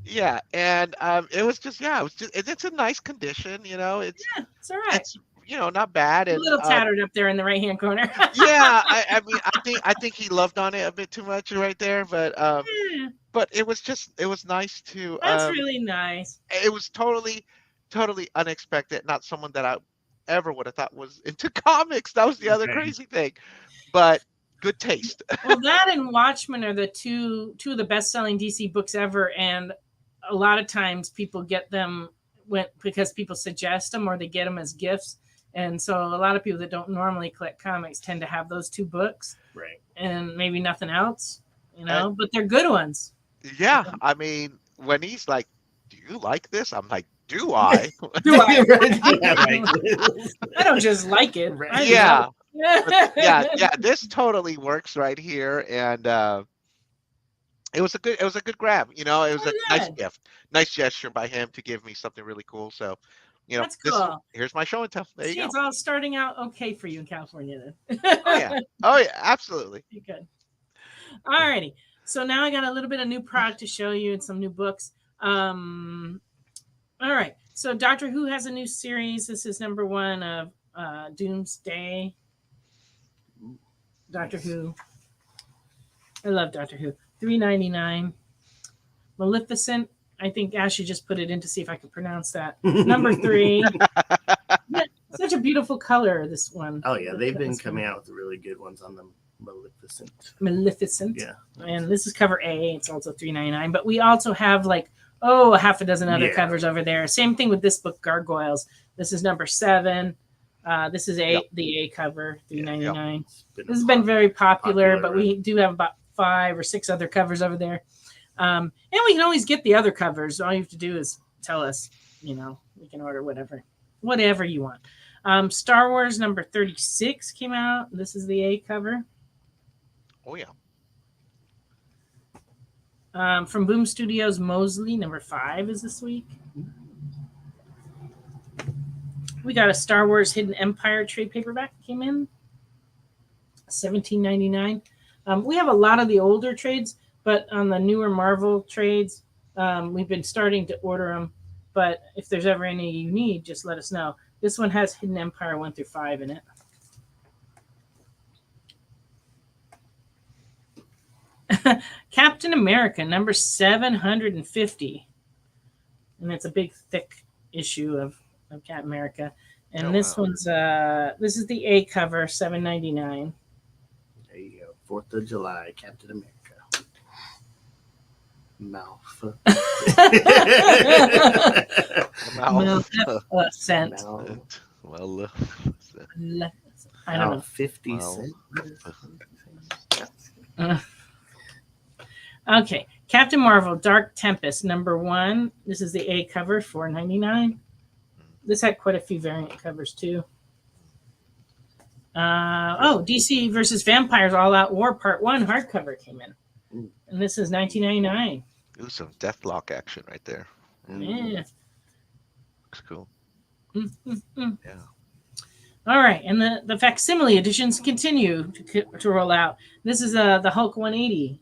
yeah, and it was just it's a nice condition. It's It's all right. it's not bad. A And little tattered up there in the right-hand corner. yeah, I mean I think he loved on it a bit too much right there, but Yeah, it was nice to that's really nice. it was totally unexpected. Not someone that I ever would have thought was into comics. That was the other Okay. crazy thing, but good taste. Well, that and Watchmen are the two of the best-selling DC books ever, and a lot of times people get them because people suggest them or they get them as gifts. And so a lot of people that don't normally collect comics tend to have those two books Right. and maybe nothing else, but they're good ones. Yeah, I mean, when he's like, "Do you like this?" I'm like, "Do I?" Do I? Yeah, right. I don't just like it. Right. I Yeah, love it. yeah. This totally works right here, and it was a good grab. It was a nice good. gift, nice gesture by him to give me something really cool. So, That's cool. here's my show and tell. There you See, go. it's all starting out okay for you in California then. Oh yeah, absolutely. Good. All righty. So now I got a little bit of new product to show you and some new books. All right. So Doctor Who has a new series. This is number 1 of Doomsday. Doctor Who. I love Doctor Who. $3.99. Maleficent. I think Ashley just put it in to see if I could pronounce that. Number 3. Yeah, such a beautiful color, this one. Oh yeah, they've been coming out with really good ones on them. Maleficent. Yeah. And this is cover A. It's also $3.99. But we also have a half a dozen other covers over there. Same thing with this book, Gargoyles. This is number 7. This is the A cover, $3.99. This has been very popular, but we do have about 5 or 6 other covers over there. And we can always get the other covers. All you have to do is tell us, we can order whatever you want. Star Wars number 36 came out. This is the A cover. Oh yeah. From Boom Studios, Mosley number 5 is this week. We got a Star Wars Hidden Empire trade paperback came in, $17.99. We have a lot of the older trades, but on the newer Marvel trades, we've been starting to order them. But if there's ever any you need, just let us know. This one has Hidden Empire 1 through 5 in it. Captain America number 750, and it's a big thick issue of Captain America. And this is the A cover, $7.99. There you go. 4th of July, Captain America. Mouth. Cent. Well, I don't know. 50 cents. Okay, Captain Marvel, Dark Tempest, number 1. This is the A cover, $4.99. This had quite a few variant covers too. DC versus Vampires All Out War Part 1 hardcover came in. And this is $19.99. Ooh, some Deathlock action right there. Yeah. Looks cool. Yeah. All right, and the facsimile editions continue to roll out. This is the Hulk 180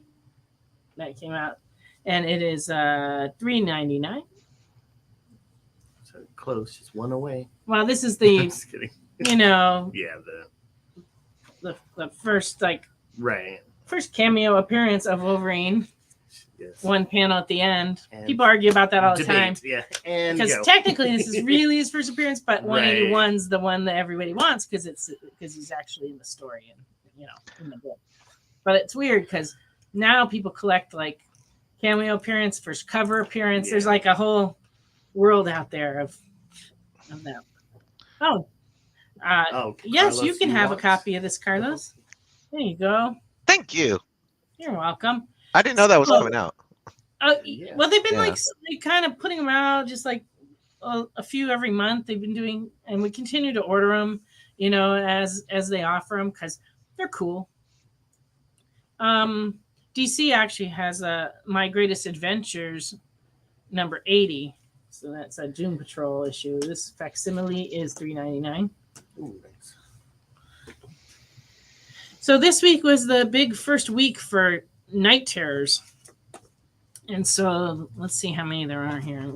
that came out, and it is $3.99. So close, just one away. Well, this is the Just kidding. yeah, the first right. first cameo appearance of Wolverine. Yes. One panel at the end. And People argue about that all the debate, time. Yeah, and Because go. technically this is really his first appearance, but Right. 181's the one that everybody wants because he's actually in the story and in the book. But it's weird because now people collect cameo appearance, first cover appearance. Yeah. There's a whole world out there of that. Yes, Carlos, you can have a want- copy of this, Carlos. There you go. Thank you. You're welcome. I didn't know that was coming out. Yeah. Well, they've been Yeah. like kind of putting them out, just like a few every month. They've been doing, and we continue to order them, as they offer them because they're cool. DC actually has My Greatest Adventures number 80, so that's a Doom Patrol issue. This facsimile is $3.99. Ooh, thanks. So this week was the big first week for Night Terrors. And so let's see how many there are here.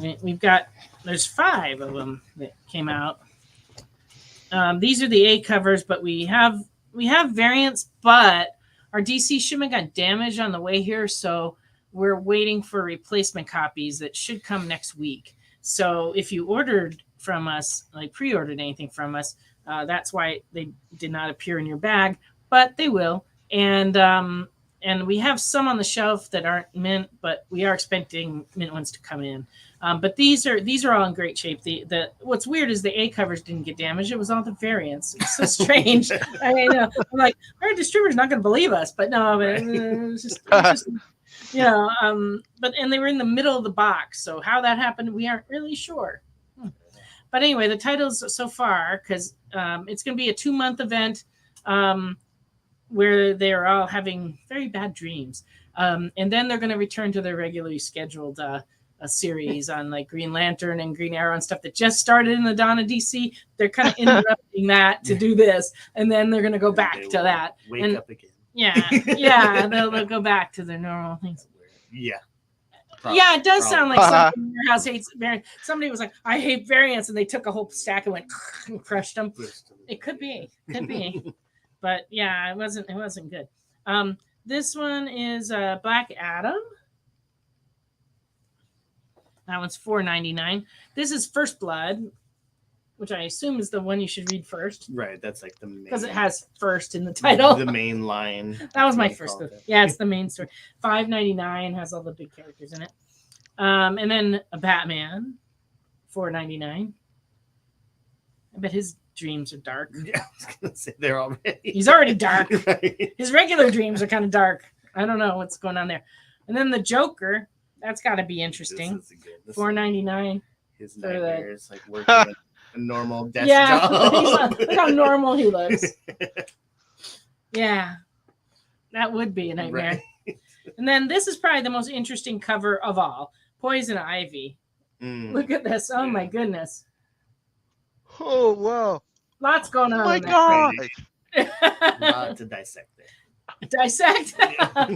There's 5 of them that came out. These are the A covers, but we have variants, but our DC shipment got damaged on the way here, so we're waiting for replacement copies that should come next week. So if you ordered from us, like pre-ordered anything from us, that's why they did not appear in your bag, but they will. And we have some on the shelf that aren't mint, but we are expecting mint ones to come in. But these are all in great shape. The what's weird is the A covers didn't get damaged. It was all the variants. It's so strange. I mean, I'm like, our distributor's not going to believe us, but no, it was just but they were in the middle of the box. So how that happened, we aren't really sure. But anyway, the titles so far, because it's going to be a 2-month event. Where they're all having very bad dreams. And then they're going to return to their regularly scheduled a series on like Green Lantern and Green Arrow and stuff that just started in the dawn of DC. They're kind of interrupting that to do this. And then they're going to go back to that. Wake up again. Yeah. They'll go back to their normal things. Yeah. Yeah, it does sound like somebody in your house hates variants. Somebody was like, I hate variants. And they took a whole stack and went and crushed them. It could be. But yeah, it wasn't good. This one is Black Adam. That one's $4.99. This is First Blood, which I assume is the one you should read first. Right, that's like the main. Because it has first in the title. The main line. That was my first book. Yeah, it's the main story. $5.99 has all the big characters in it. And then a Batman, $4.99. I bet his dreams are dark. Yeah, I was gonna say they're already. He's already dark. Right. His regular dreams are kind of dark. I don't know what's going on there. And then the Joker, that's got to be interesting. $4.99. His for nightmares, like working a normal desk Yeah, job. look how normal he looks. Yeah, that would be a nightmare. Right. And then this is probably the most interesting cover of all. Poison Ivy. Look at this. Oh my goodness. Oh wow. Lots going on. Oh my in god. that. Not to dissect there. Dissect Yeah.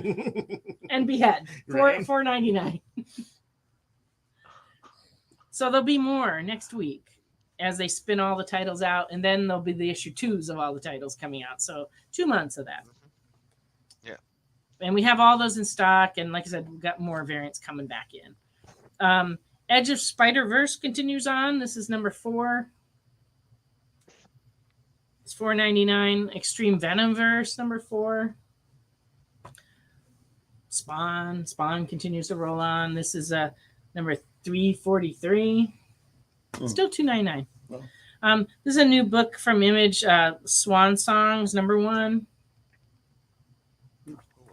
and behead. Right. $4.99. So there'll be more next week as they spin all the titles out, and then there'll be the issue 2s of all the titles coming out. So 2 months of that. Yeah. And we have all those in stock, and like I said, we've got more variants coming back in. Edge of Spider-Verse continues on. This is number 4. It's $4.99. Extreme Venomverse, number 4. Spawn continues to roll on. This is number 343. Still $2.99. Wow. This is a new book from Image, Swan Songs, number 1.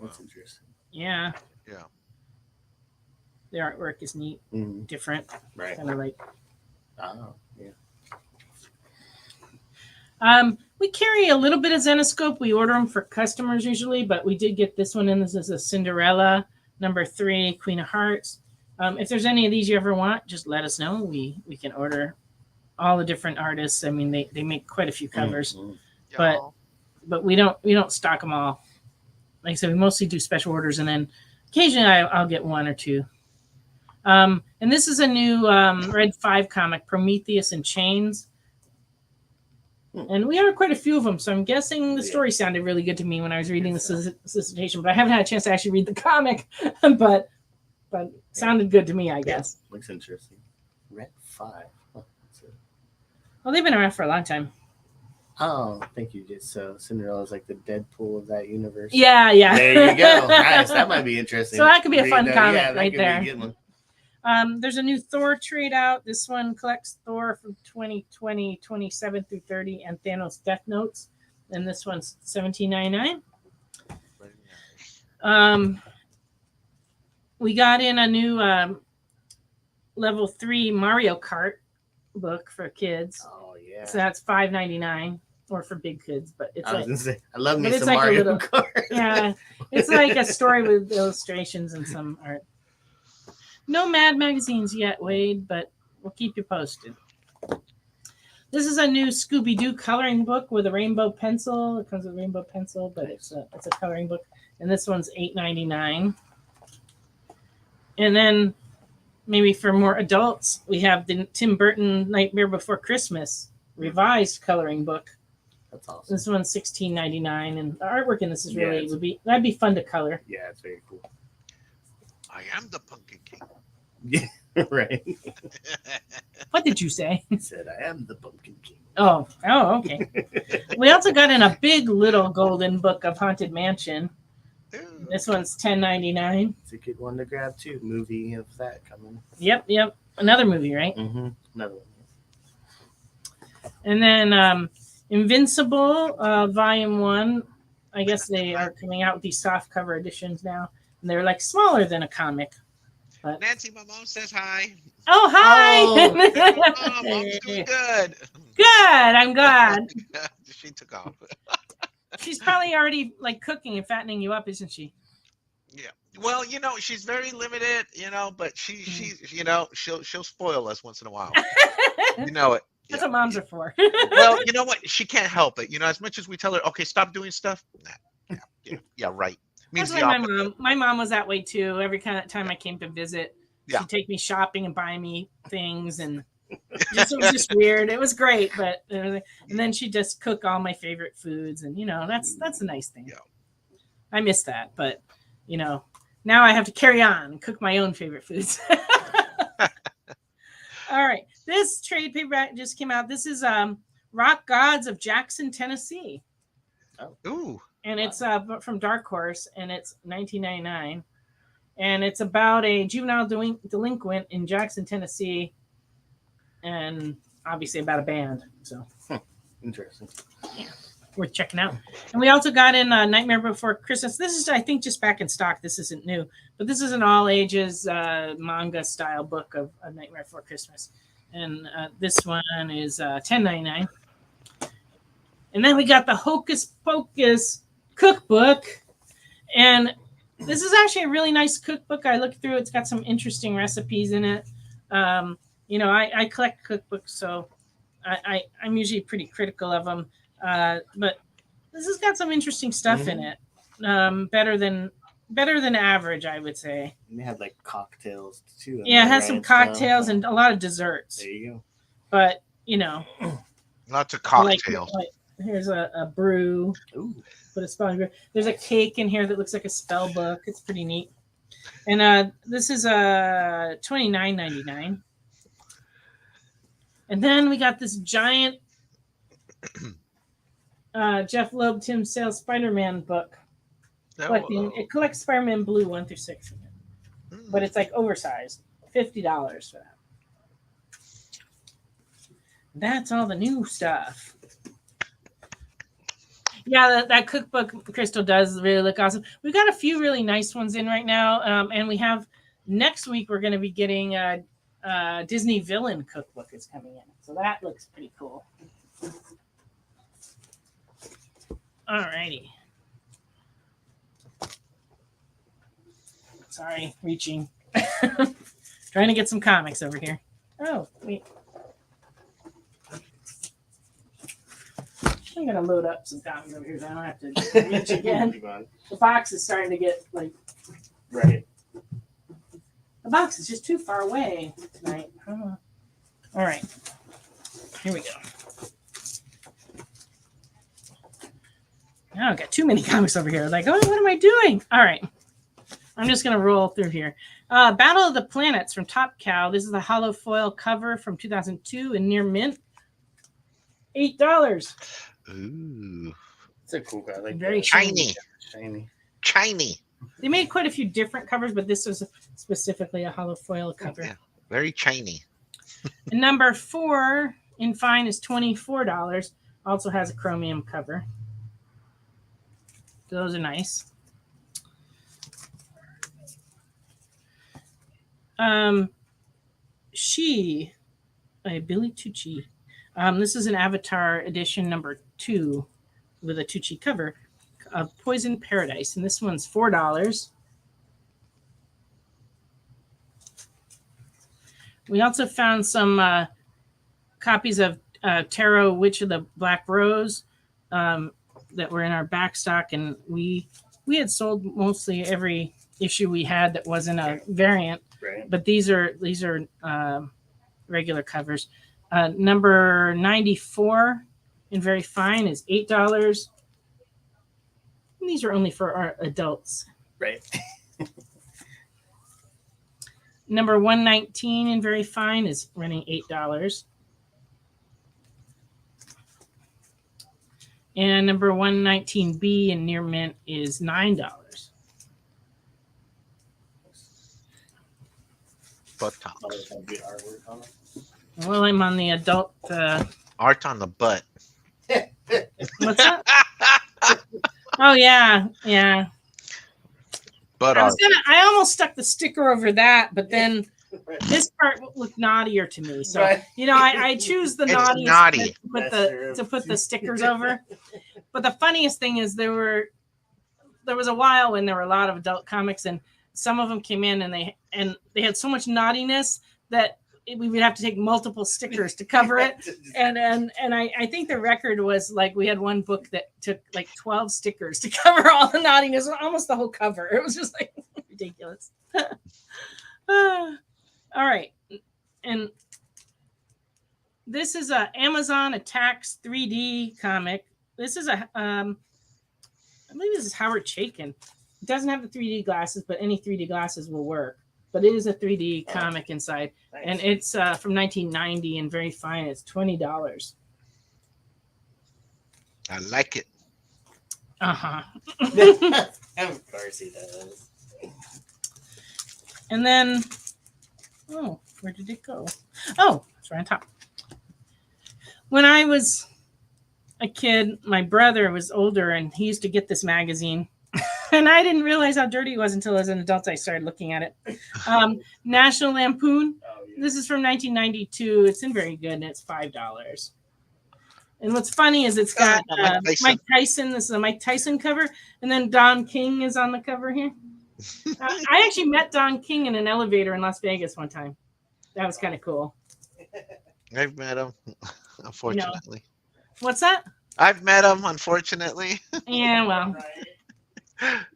That's interesting. Yeah. Yeah. The artwork is neat, different. Right. Kind of like. Oh, yeah. We carry a little bit of Zenoscope. We order them for customers usually, but we did get this one in. This is a Cinderella, number 3, Queen of Hearts. If there's any of these you ever want, just let us know. We can order all the different artists. I mean, they make quite a few covers, but we don't stock them all. Like I said, we mostly do special orders, and then occasionally I'll get 1 or 2. And this is a new Red 5 comic, Prometheus in Chains. And we have quite a few of them, so I'm guessing the story sounded really good to me when I was reading the solicitation, but I haven't had a chance to actually read the comic, but sounded good to me, I guess. Yeah, looks interesting. Red 5. Oh, Well, they've been around for a long time. oh, thank you. So Cinderella's like the Deadpool of that universe. Yeah. There you go. Nice. That might be interesting. So that could be a fun Read comic that right could be there. a good one. There's a new Thor trade out. This one collects Thor from 2020, 27 through 30, and Thanos Death Notes. And this one's $17.99. We got in a new level 3 Mario Kart book for kids. Oh yeah. So that's $5.99, or for big kids, but it's I was like, gonna say, I love me but it's some like a Mario little- Kart. yeah, it's like a story with illustrations and some art. No Mad magazines yet, Wade, but we'll keep you posted. This is a new Scooby-Doo coloring book with a rainbow pencil. It comes with a rainbow pencil, but it's a coloring book. And this one's $8.99. And then maybe for more adults, we have the Tim Burton Nightmare Before Christmas revised coloring book. That's awesome. This one's $16.99, and the artwork in this is really Yeah, that'd be fun to color. Yeah, it's very cool. I am the Pumpkin King. Yeah, right. What did you say? He said, I am the Pumpkin King. Oh, okay. We also got in a big little golden book of Haunted Mansion. Ooh. This one's $10.99. It's a good one to grab too. Movie of that coming. Yep. Another movie, right? Mm-hmm. Another one. And then Invincible, Volume 1. I guess they are coming out with these soft cover editions now. And they're like smaller than a comic. But... Nancy, my mom says hi. Oh, hi! Oh, mom's doing good. Good, I'm glad. She took off. She's probably already like cooking and fattening you up, isn't she? Yeah. Well, she's very limited, but she's she'll spoil us once in a while. You know it. That's what moms are for. Well, you know what? She can't help it. As much as we tell her, okay, stop doing stuff. Yeah, right. Means That's why my mom was that way too. Every kind of time I came to visit, she'd take me shopping and buy me things, and it was just weird. It was great, but and then she'd just cook all my favorite foods, and that's a nice thing. Yeah. I miss that, but now I have to carry on and cook my own favorite foods. All right, this trade paperback just came out. This is Rock Gods of Jackson, Tennessee. Oh. Ooh. And it's from Dark Horse, and it's $19.99. And it's about a juvenile delinquent in Jackson, Tennessee, and obviously about a band. So Interesting. Yeah, worth checking out. And we also got in Nightmare Before Christmas. This is, I think, just back in stock. This isn't new, but this is an all-ages manga style book of Nightmare Before Christmas. And this one is $10.99. And then we got the Hocus Pocus cookbook, and this is actually a really nice cookbook. I looked through it. It's got some interesting recipes in it. I collect cookbooks, so I'm usually pretty critical of them, but this has got some interesting stuff in it. Better than average, I would say. And they had like cocktails too. Yeah, it has some cocktails and a lot of desserts. There you go. But lots of cocktails. Like, here's a brew. Ooh. Put a spelling brew. There's a cake in here that looks like a spell book. It's pretty neat. And this is $29.99. And then we got this giant Jeff Loeb Tim Sale Spider-Man book. It collects Spider-Man Blue 1 through 6. But it's like oversized. $50 for that. That's all the new stuff. Yeah, that cookbook Crystal does really look awesome. We've got a few really nice ones in right now. And we have next week, we're going to be getting a Disney villain cookbook is coming in. So that looks pretty cool. All righty. Sorry, reaching. Trying to get some comics over here. Oh, wait. I'm going to load up some comics over here so I don't have to reach again. The box is starting to get like... Right. The box is just too far away tonight. All right. Here we go. Now I've got too many comics over here. Like, oh, what am I doing? All right. I'm just going to roll through here. Battle of the Planets from Top Cow. This is the hollow foil cover from 2002 in near mint. $8. Ooh. It's a cool guy. Like very shiny. Shiny. They made quite a few different covers, but this was specifically a hollow foil cover. Yeah, very shiny. And number 4 in fine is $24. Also has a chromium cover. Those are nice. Billy Tucci. This is an Avatar edition number 2 with a Tucci cover of Poison Paradise, and this one's $4. We also found some copies of Tarot Witch of the Black Rose that were in our back stock, and we had sold mostly every issue we had that wasn't a variant, Right. but these are regular covers. Number 94 in very fine is $8. And these are only for our adults. Right. Number 119 in very fine is running $8. And number 119B in near mint is $9. Buttocks. Well, I'm on the adult. Art on the butt. What's that? Oh yeah. Butt I art. almost stuck the sticker over that, but then this part looked naughtier to me. So I choose the It's naughty naughty. to put the stickers over. But the funniest thing is there was a while when there were a lot of adult comics, and some of them came in and they had so much naughtiness that we would have to take multiple stickers to cover it. And I think the record was like we had one book that took like 12 stickers to cover all the naughtiness, almost the whole cover. It was just like ridiculous. All right. And this is a Amazon Attacks 3D comic. This is I believe this is Howard Chaykin. It doesn't have the 3D glasses, but any 3D glasses will work. But it is a 3D comic inside. Nice. And it's from 1990 and very fine. It's $20. I like it. Uh-huh. Of course he does. And then, where did it go? Oh, it's right on top. When I was a kid, my brother was older, and he used to get this magazine. And I didn't realize how dirty it was until as an adult I started looking at it. National Lampoon. Oh, yeah. This is from 1992. It's in very good, and it's $5. And what's funny is it's got Mike Tyson. This is a Mike Tyson cover, and then Don King is on the cover here. I actually met Don King in an elevator in Las Vegas one time. That was kind of cool. I've met him, unfortunately. What's that? I've met him, unfortunately. Yeah, well.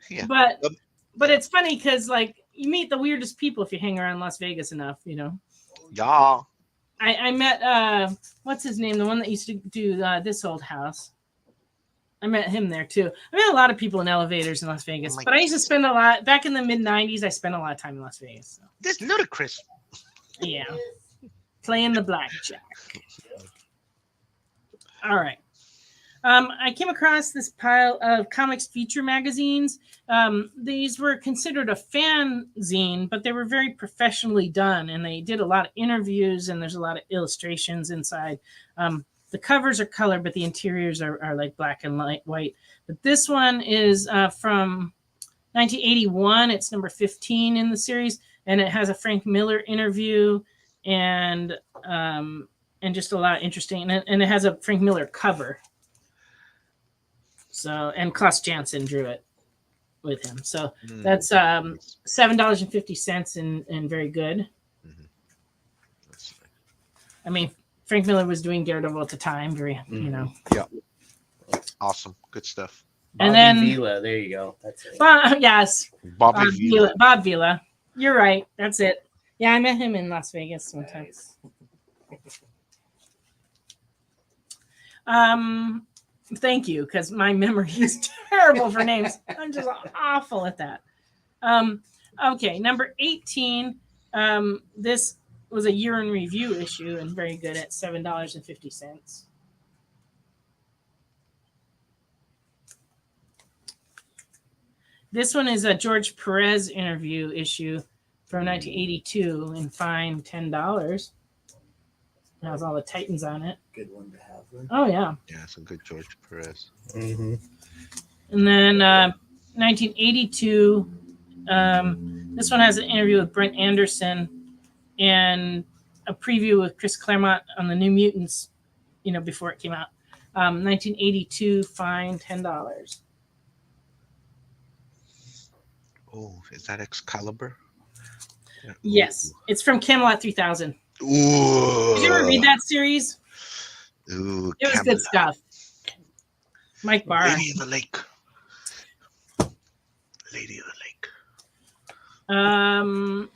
Yeah. But it's funny because like you meet the weirdest people if you hang around Las Vegas enough, Y'all. I met what's his name, the one that used to do This Old House. I met him there too. I met a lot of people in elevators in Las Vegas, but I used to spend a lot back in the mid '90s. I spent a lot of time in Las Vegas. So. This is ludicrous. Yeah, playing the blackjack. All right. I came across this pile of comics feature magazines. These were considered a fanzine, but they were very professionally done, and they did a lot of interviews, and there's a lot of illustrations inside. The covers are colored, but the interiors are like black and white. But this one is from 1981. It's number 15 in the series, and it has a Frank Miller interview and just a lot of interesting, and it has a Frank Miller cover. So, and Klaus Janson drew it with him. So that's $7.50 and very good. I mean, Frank Miller was doing Daredevil at the time, Yeah. Awesome. Good stuff. And then Vila, there you go. That's it. Yes. Bob Vila. Bob Vila. You're right. That's it. Yeah, I met him in Las Vegas one time. Thank you, because my memory is terrible for names. I'm just awful at that. Okay, number 18. This was a year in review issue and very good at $7.50. This one is a George Perez interview issue from 1982 and fine $10. It has all the Titans on it. Good one to have. Then. Oh, yeah. Yeah, some good George Perez. Mm-hmm. And then 1982 This one has an interview with Brent Anderson and a preview with Chris Claremont on the New Mutants, before it came out. 1982, fine, $10. Oh, is that Excalibur? Yeah. Yes, it's from Camelot 3000. Ooh. Did you ever read that series? Ooh, It was good stuff. Mike Barr. Lady of the Lake. Lady of the Lake.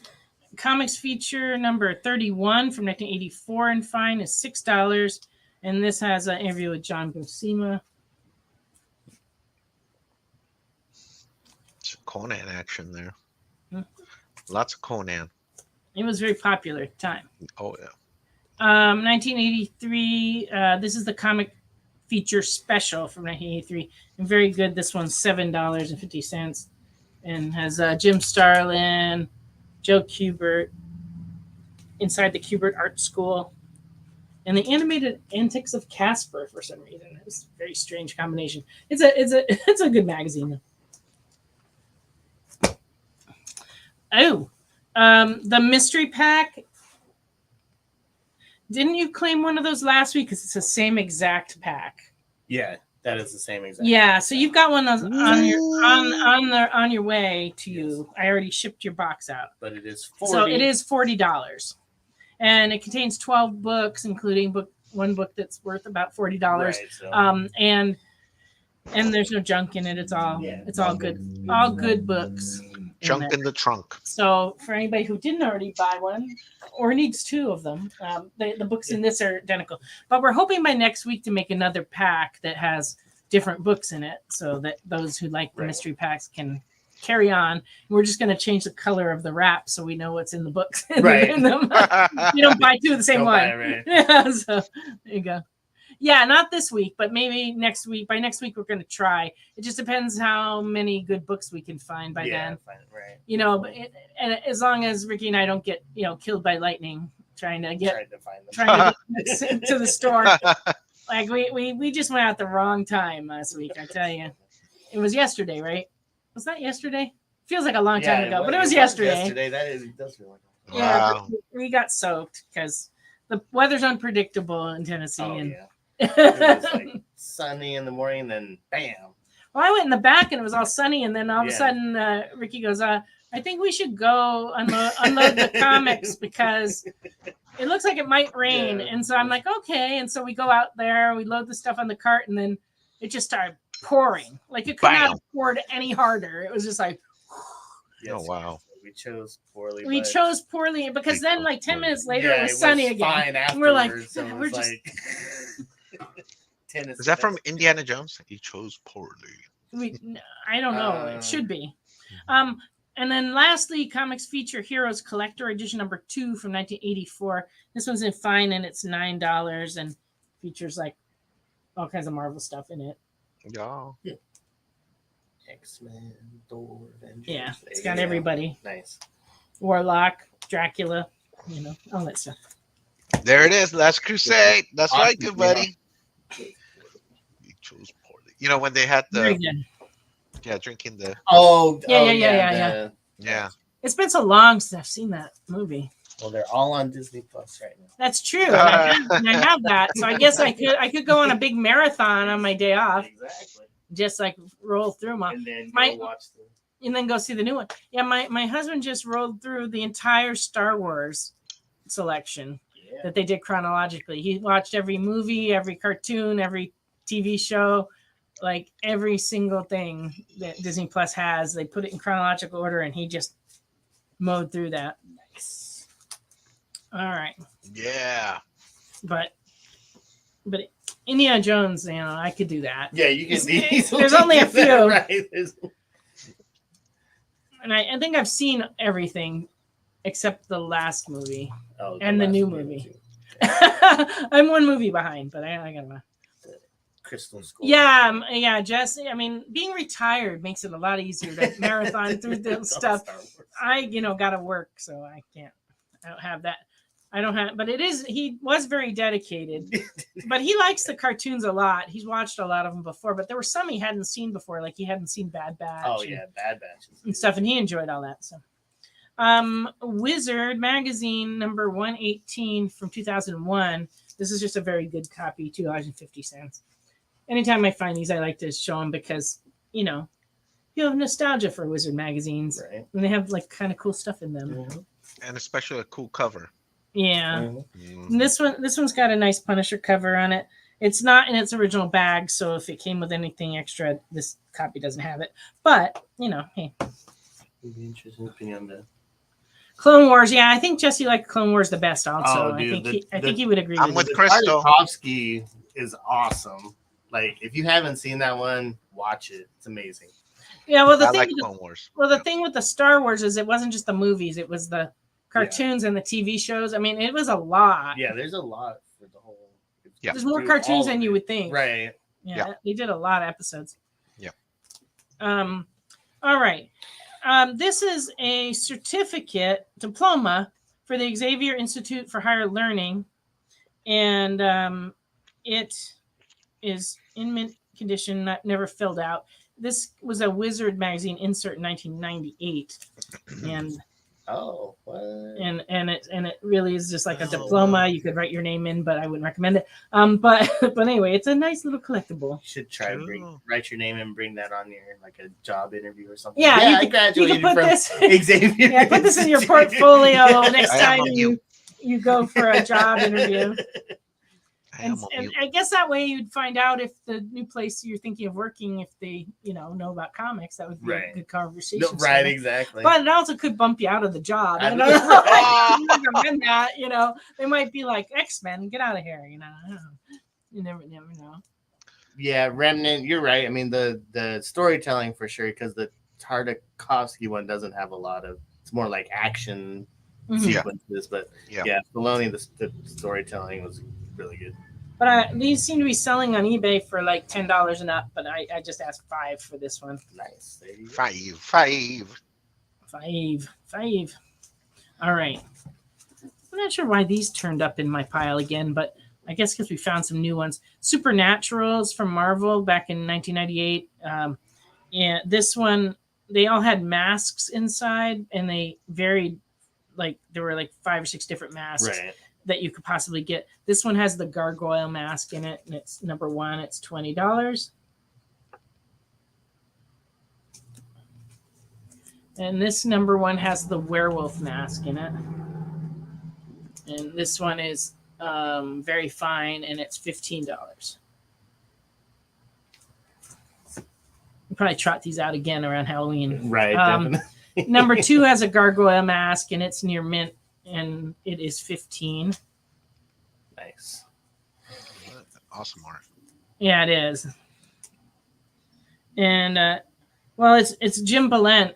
Comics feature number 31 from 1984 and fine is $6. And this has an interview with John Buscema. It's Conan action there. Lots of Conan. It was very popular at the time. Oh, yeah. 1983. This is the comic feature special from 1983. And very good. This one's $7.50. And has Jim Starlin, Joe Kubert, Inside the Kubert Art School, and the animated Antics of Casper for some reason. It's a very strange combination. It's a good magazine. Oh, the mystery pack. Didn't you claim one of those last week? Because it's the same exact pack. Yeah, that is the same exact. Yeah, so you've got one of those on your way to you. I already shipped your box out. But it is $40. So it is $40, and it contains 12 books, including one book that's worth about $40. Right, so. And there's no junk in it. It's all good books. Junk in the trunk. So for anybody who didn't already buy one or needs two of them, the books in this are identical. But we're hoping by next week to make another pack that has different books in it, so that those who like the mystery packs can carry on. We're just going to change the color of the wrap so we know what's in the books. Right. In them. You don't buy two of the same one. Right. Yeah, so there you go. Yeah, not this week, but maybe next week. By next week, we're going to try. It just depends how many good books we can find by then. Right. And as long as Ricky and I don't get, killed by lightning trying to get to the store. Like we just went out the wrong time last week. I tell you, it was yesterday, right? Was that yesterday? Feels like a long time ago, but it was yesterday. Yesterday, does feel like. Yeah, we got soaked because the weather's unpredictable in Tennessee. It was like sunny in the morning, then bam. Well, I went in the back and it was all sunny, and then all of a sudden, Ricky goes, "I think we should go unload the comics because it looks like it might rain." And so I'm like, "Okay." And so we go out there, we load the stuff on the cart, and then it just started pouring. Like it could not have poured any harder. It was just like, oh wow. We chose poorly. We chose poorly because then, like 10 minutes later, it was sunny again. And we're like, we're just. Tennis. Is that from Indiana Jones? He chose poorly. I don't know. It should be. And then lastly, Comics Feature Heroes Collector Edition number 2 from 1984. This one's in fine and it's $9 and features like all kinds of Marvel stuff in it. Yeah. X-Men, Thor, Avengers. Yeah, it's got everybody. Nice. Warlock, Dracula, all that stuff. There it is. Last Crusade. That's right, good buddy. You chose poorly. When they had drinking the. Yeah. It's been so long since I've seen that movie. Well, they're all on Disney Plus right now. That's true. And I have that, so I guess I could go on a big marathon on my day off. Exactly. Just like roll through them. And then watch them. And then go see the new one. Yeah, my husband just rolled through the entire Star Wars selection that they did chronologically. He watched every movie, every cartoon, every TV show, like every single thing that Disney Plus has. They put it in chronological order, and he just mowed through that. Nice. All right. Yeah. But Indiana Jones, I could do that. Yeah, you can. There's only a few. Right. And I think I've seen everything except the last movie and the new movie. I'm one movie behind, but I got to. Crystal Skull. Yeah, Jess. I mean, being retired makes it a lot easier to marathon through the stuff. I, got to work, so I can't. I don't have that. I don't have, but it is. He was very dedicated, but he likes the cartoons a lot. He's watched a lot of them before, but there were some he hadn't seen before, like he hadn't seen Bad Batch. Oh yeah, Bad Batch and stuff, and he enjoyed all that. So, Wizard magazine number 118 from 2001. This is just a very good copy, $2.50. Anytime I find these, I like to show them because you know you have nostalgia for Wizard magazines, right? And they have like kind of cool stuff in them, and especially a cool cover. Yeah. Mm-hmm. And this one's got a nice Punisher cover on it. It's not in its original bag, so if it came with anything extra, this copy doesn't have it. But you know, hey. Would be interesting opinion on that. Clone Wars, yeah, I think Jesse liked Clone Wars the best. Also, Oh, dude, I think he would agree. I'm with with you. Crystal. Tartakovsky is awesome. Like, if you haven't seen that one, watch it. It's amazing. Yeah, well, I like Clone Wars. Well, the thing with the Star Wars is it wasn't just the movies; it was the cartoons and the TV shows. I mean, it was a lot. Yeah, there's a lot for the whole. Yeah, there's more cartoons than you would think. Right. Yeah, they did a lot of episodes. Yeah. All right. This is a certificate diploma for the Xavier Institute for Higher Learning, and it is in mint condition, never filled out. This was a Wizard magazine insert in 1998, and it really is just like a diploma. You could write your name in, but I wouldn't recommend it. But anyway, it's a nice little collectible. You should try write your name and bring that on your like a job interview or something. Yeah, I graduated put from this Xavier. Yeah, put this in your portfolio next time you go for a job interview. And I guess that way you'd find out if the new place you're thinking of working, if they, know about comics, that would be a good conversation. No, right, exactly. But it also could bump you out of the job. You never that, they might be like, X-Men, get out of here, You never know. Yeah, Remnant, you're right. I mean, the storytelling for sure, because the Tartakovsky one doesn't have a lot of, it's more like action sequences, but Filoni, the storytelling was really good. But these seem to be selling on eBay for like $10 and up. But I just asked $5 for this one. Nice. $5. All right. I'm not sure why these turned up in my pile again, but I guess because we found some new ones. Supernaturals from Marvel back in 1998. And this one, they all had masks inside, and they varied. Like there were like 5 or 6 different masks. Right. That you could possibly get. This one has the gargoyle mask in it, and it's number 1. It's $20. And this number 1 has the werewolf mask in it. And this one is very fine, and it's $15. We'll probably trot these out again around Halloween. Right, definitely. Number 2 has a gargoyle mask, and it's near mint. And it is $15. Nice. Awesome art. Yeah, it is. And it's Jim Balent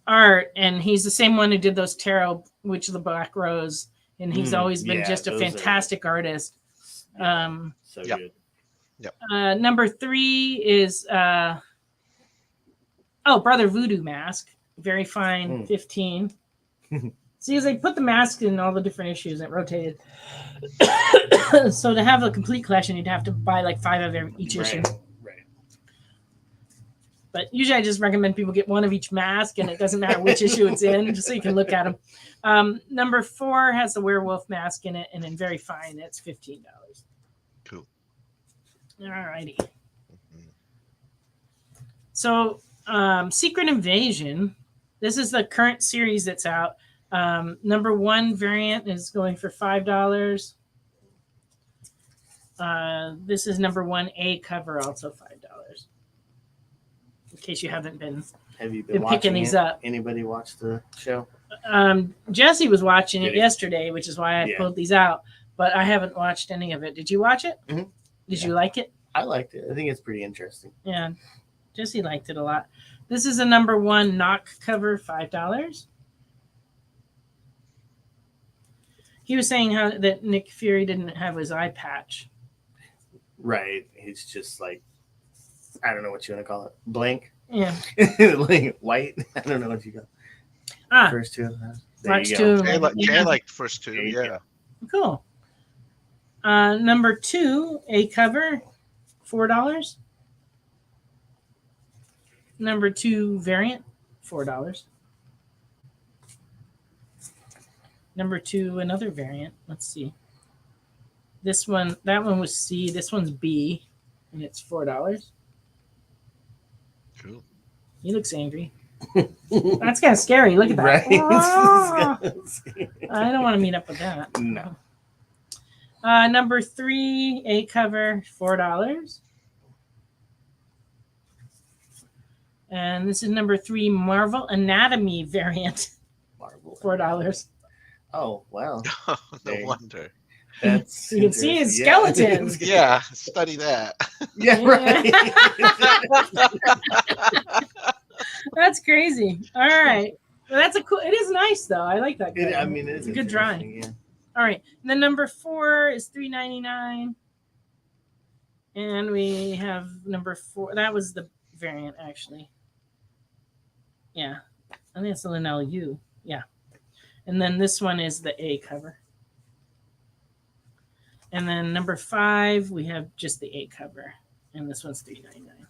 art, and he's the same one who did those tarot Witch of the Black Rose, and he's always been just a fantastic artist. So good. Yep. Number 3 is Brother Voodoo mask, very fine, $15. See, as they put the mask in all the different issues, it rotated. So to have a complete collection, you'd have to buy like 5 of each issue. Right. But usually I just recommend people get 1 of each mask, and it doesn't matter which issue it's in, just so you can look at them. Number 4 has the werewolf mask in it, and then very fine, it's $15. Cool. All righty. So Secret Invasion, this is the current series that's out. Number 1 variant is going for $5. This is number 1A cover, also $5. In case you haven't been. Have you been picking these up? Anybody watch the show? Jesse was watching it yesterday, which is why I pulled these out. But I haven't watched any of it. Did you watch it? Mm-hmm. Did you like it? I liked it. I think it's pretty interesting. Yeah, Jesse liked it a lot. This is a number 1 knock cover, $5. He was saying that Nick Fury didn't have his eye patch. Right. He's just like, I don't know what you want to call it. Blank? Yeah. Like white? I don't know what you got. First 2 of them. Watch 2. Jay liked first 2, yeah. Cool. Number 2, a cover, $4. Number 2 variant, $4. Number 2, another variant. Let's see. That one was C. This one's B, and it's $4. Cool. He looks angry. That's kind of scary. Look at that. Right? Ah! I don't want to meet up with that. No. Number 3, a cover, $4. And this is number 3, Marvel Anatomy variant, Marvel. $4. Oh, wow. No wonder. That's You can see his skeleton. Yeah, study that. Yeah, right. That's crazy. All right. Well, that's a cool. It is nice though. I like that. It is a good drawing. Yeah. All right. And then number 4 is $3.99. And we have number 4. That was the variant actually. Yeah. I think it's the Linnell U. Yeah. And then this one is the A cover. And then number 5, we have just the A cover. And this one's $3.99.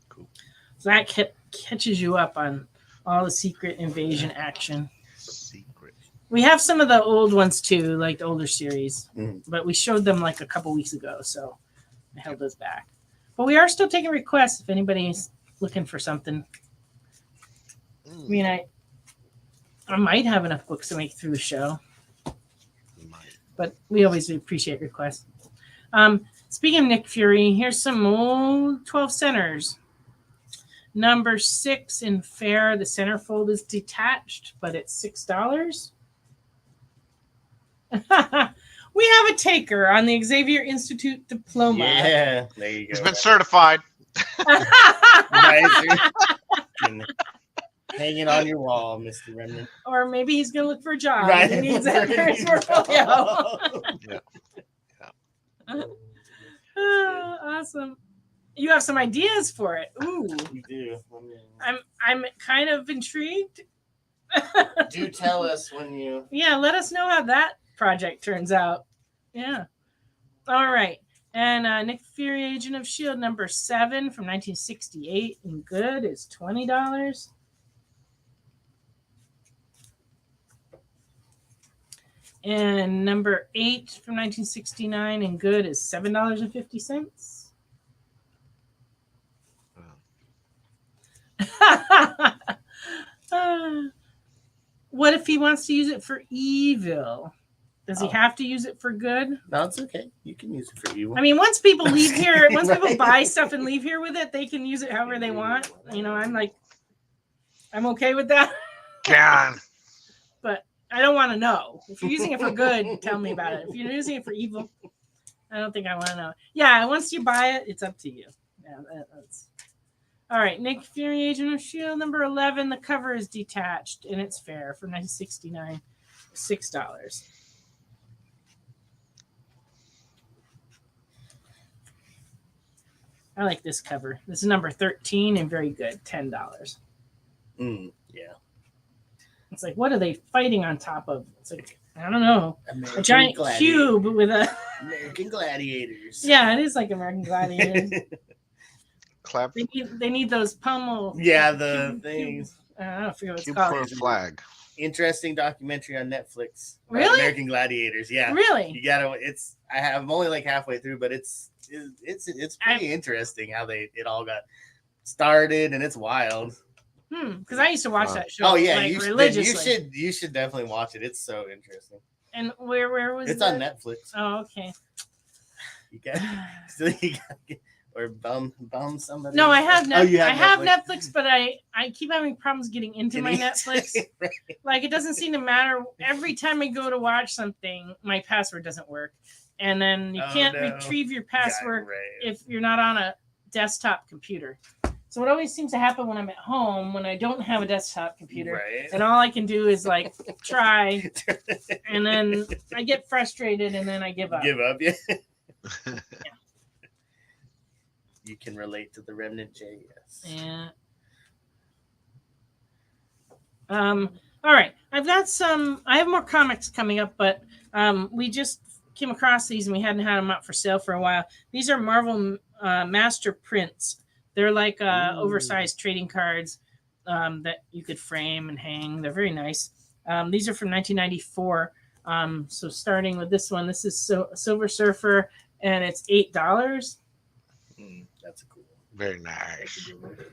Cool. So that catches you up on all the Secret Invasion action. Secret. We have some of the old ones too, like the older series. Mhm. But we showed them like a couple weeks ago, so I held those back. But we are still taking requests if anybody's looking for something. I mean, I might have enough books to make through the show. But we always appreciate requests. Speaking of Nick Fury, here's some old 12 centers. Number 6 in Fair, the centerfold is detached, but it's $6. We have a taker on the Xavier Institute diploma. Yeah, there you go. He's been certified. Hang it on your wall, Mr. Remnant. Or maybe he's going to look for a job. Right. He needs that for his portfolio. Yeah. Awesome. You have some ideas for it. Ooh. You do. I'm kind of intrigued. Do tell us when you. Yeah, let us know how that project turns out. Yeah. All right. And Nick Fury, Agent of S.H.I.E.L.D. number 7 from 1968 in good is $20. And number 8 from 1969 in good is $7.50. What if he wants to use it for evil? Does he have to use it for good? No, it's okay. You can use it for evil. I mean, once people leave here, once Right. people buy stuff and leave here with it, they can use it however they want. You know, I'm okay with that. Can. But I don't want to know. If you're using it for good, tell me about it. If you're using it for evil, I don't think I want to know. Yeah, once you buy it, it's up to you. Yeah, that's all right. Nick Fury, Agent of S.H.I.E.L.D. number 11. The cover is detached, and it's fair for 1969, $6. I like this cover. This is number 13 and very good, $10. Yeah. It's like, what are they fighting on top of? It's like, I don't know. American A giant cube with a. American gladiators. Yeah, it is like American Gladiators. Clap. They need those pummel. Yeah, the things. I forget what it's Cube called. for a flag. Interesting documentary on Netflix. Really? American Gladiators. Yeah. Really? You gotta. I'm only like halfway through, but it's pretty interesting how it all got started, and it's wild. Because I used to watch that show. Oh yeah, like, you religiously. you should definitely watch it. It's so interesting. And where was It's on Netflix. Oh, okay. You got or bum somebody. No, I have Netflix. Oh, you have I have Netflix? Netflix, but I keep having problems getting into my Netflix. Right. Like, it doesn't seem to matter. Every time I go to watch something, my password doesn't work. And then you can't retrieve your password if you're not on a desktop computer. So it always seems to happen when I'm at home, when I don't have a desktop computer. Right. And all I can do is like try. And then I get frustrated and then I give up. Give up, yeah. You can relate to the Remnant J, yes. Yeah. All right. I've got some. I have more comics coming up, but we just came across these and we hadn't had them out for sale for a while. These are Marvel Master Prints. They're like oversized trading cards that you could frame and hang. They're very nice. These are from 1994. So starting with this one, this is Silver Surfer, and it's $8. That's a cool one. Very nice.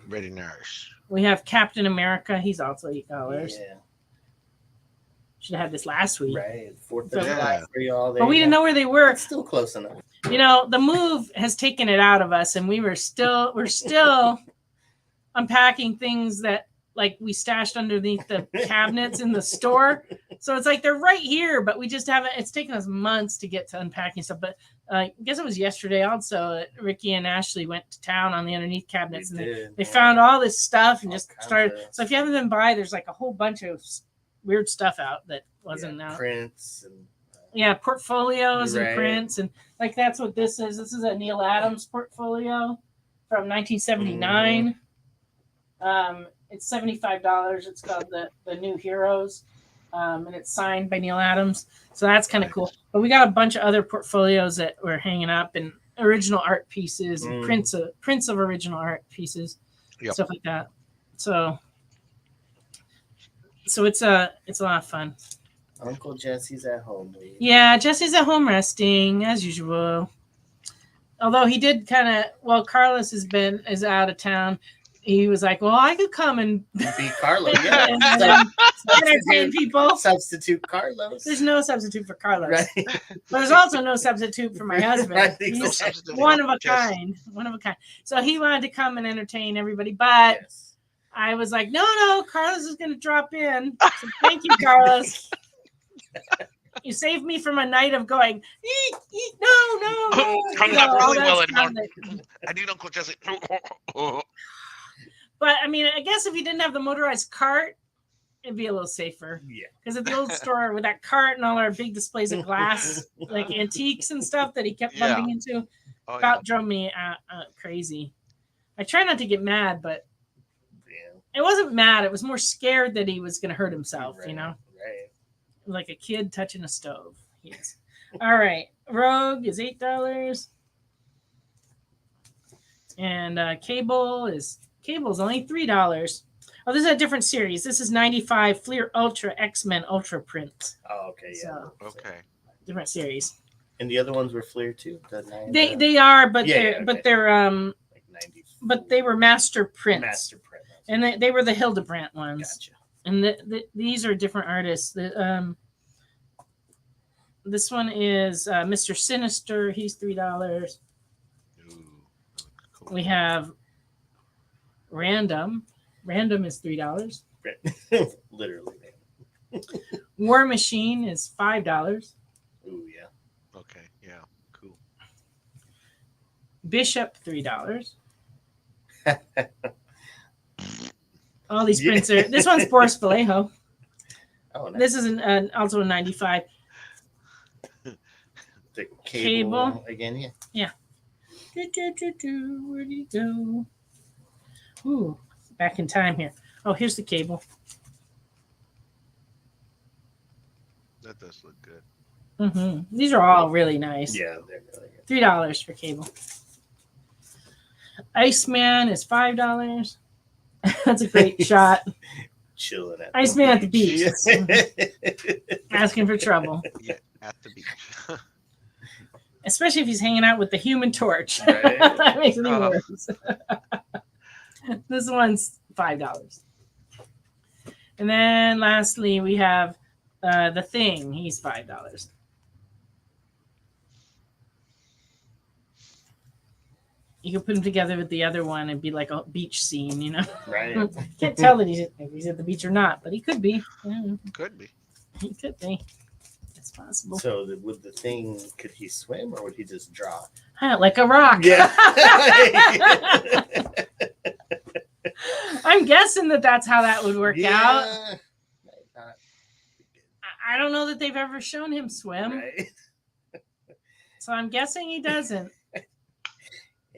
Very nice. We have Captain America. He's also $8. Yeah. Should have had this last week. Right. 4th of July for y'all. But we didn't know where they were. It's still close enough. You know, the move has taken it out of us, and we're still unpacking things that like we stashed underneath the cabinets in the store. So it's like they're right here, but we just haven't. It's taken us months to get to unpacking stuff. But I guess it was yesterday also. Ricky and Ashley went to town on the underneath cabinets, and they found all this stuff and just started. So if you haven't been by, there's like a whole bunch of weird stuff out that wasn't out. Prints and portfolios and prints, and like that's what this is. This is a Neil Adams portfolio from 1979. It's $75. It's called the New Heroes, and it's signed by Neil Adams. So that's kind of cool. But we got a bunch of other portfolios that we're hanging up, and original art pieces, and prints of original art pieces, stuff like that. So it's a lot of fun. Uncle Jesse's at home. Lee. Yeah, Jesse's at home resting as usual. Although he did Carlos is out of town. He was like, well, I could come and be Carlos. Yeah. and entertain people. Substitute Carlos. There's no substitute for Carlos. Right. But there's also no substitute for my husband. Right, He's one of a kind. One of a kind. So he wanted to come and entertain everybody, but I was like, no, Carlos is going to drop in. So thank you, Carlos. You saved me from a night of going, no. Coming up really well anymore. I need Uncle Jesse. But I mean, I guess if he didn't have the motorized cart, it'd be a little safer. Yeah. Because at the old store with that cart and all our big displays of glass, like antiques and stuff that he kept bumping into, drove me crazy. I try not to get mad, but it wasn't mad. It was more scared that he was going to hurt himself, you know? Right. Like a kid touching a stove. Yes. All right. Rogue is $8. And Cable's only $3. Oh, this is a different series. This is 95 Fleer Ultra X-Men Ultra Print. Oh, okay, yeah. So, okay. Different series. And the other ones were Fleer too. They are, but they're like 90. But they were master prints. Master print. And they were the Hildebrandt ones. Gotcha. And these are different artists. This one is Mr. Sinister. He's $3. Cool. We have Random. Random is $3. Literally. War Machine is $5. Ooh, yeah. Okay, yeah, cool. Bishop, $3. All these prints are. This one's Boris Vallejo. Oh, nice. This is also a 95. The cable again, yeah. Where did he go? Ooh, back in time here. Oh, here's the cable. That does look good. Mm-hmm. These are all really nice. Yeah, they're really good. $3 for cable. Iceman is $5. That's a great shot. Chilling at Iceman at the beach. Asking for trouble. Yeah, at the beach. Especially if he's hanging out with the Human Torch. Right. That makes it even worse. This one's $5. And then lastly, we have The Thing. He's $5. You can put him together with the other one and be like a beach scene, you know? Right. Can't tell that he's at the beach or not, but he could be. Yeah. Could be. He could be. It's possible. So with the Thing, could he swim or would he just drop? Like a rock. Yeah. I'm guessing that's how that would work out. I don't know that they've ever shown him swim. Right. So I'm guessing he doesn't.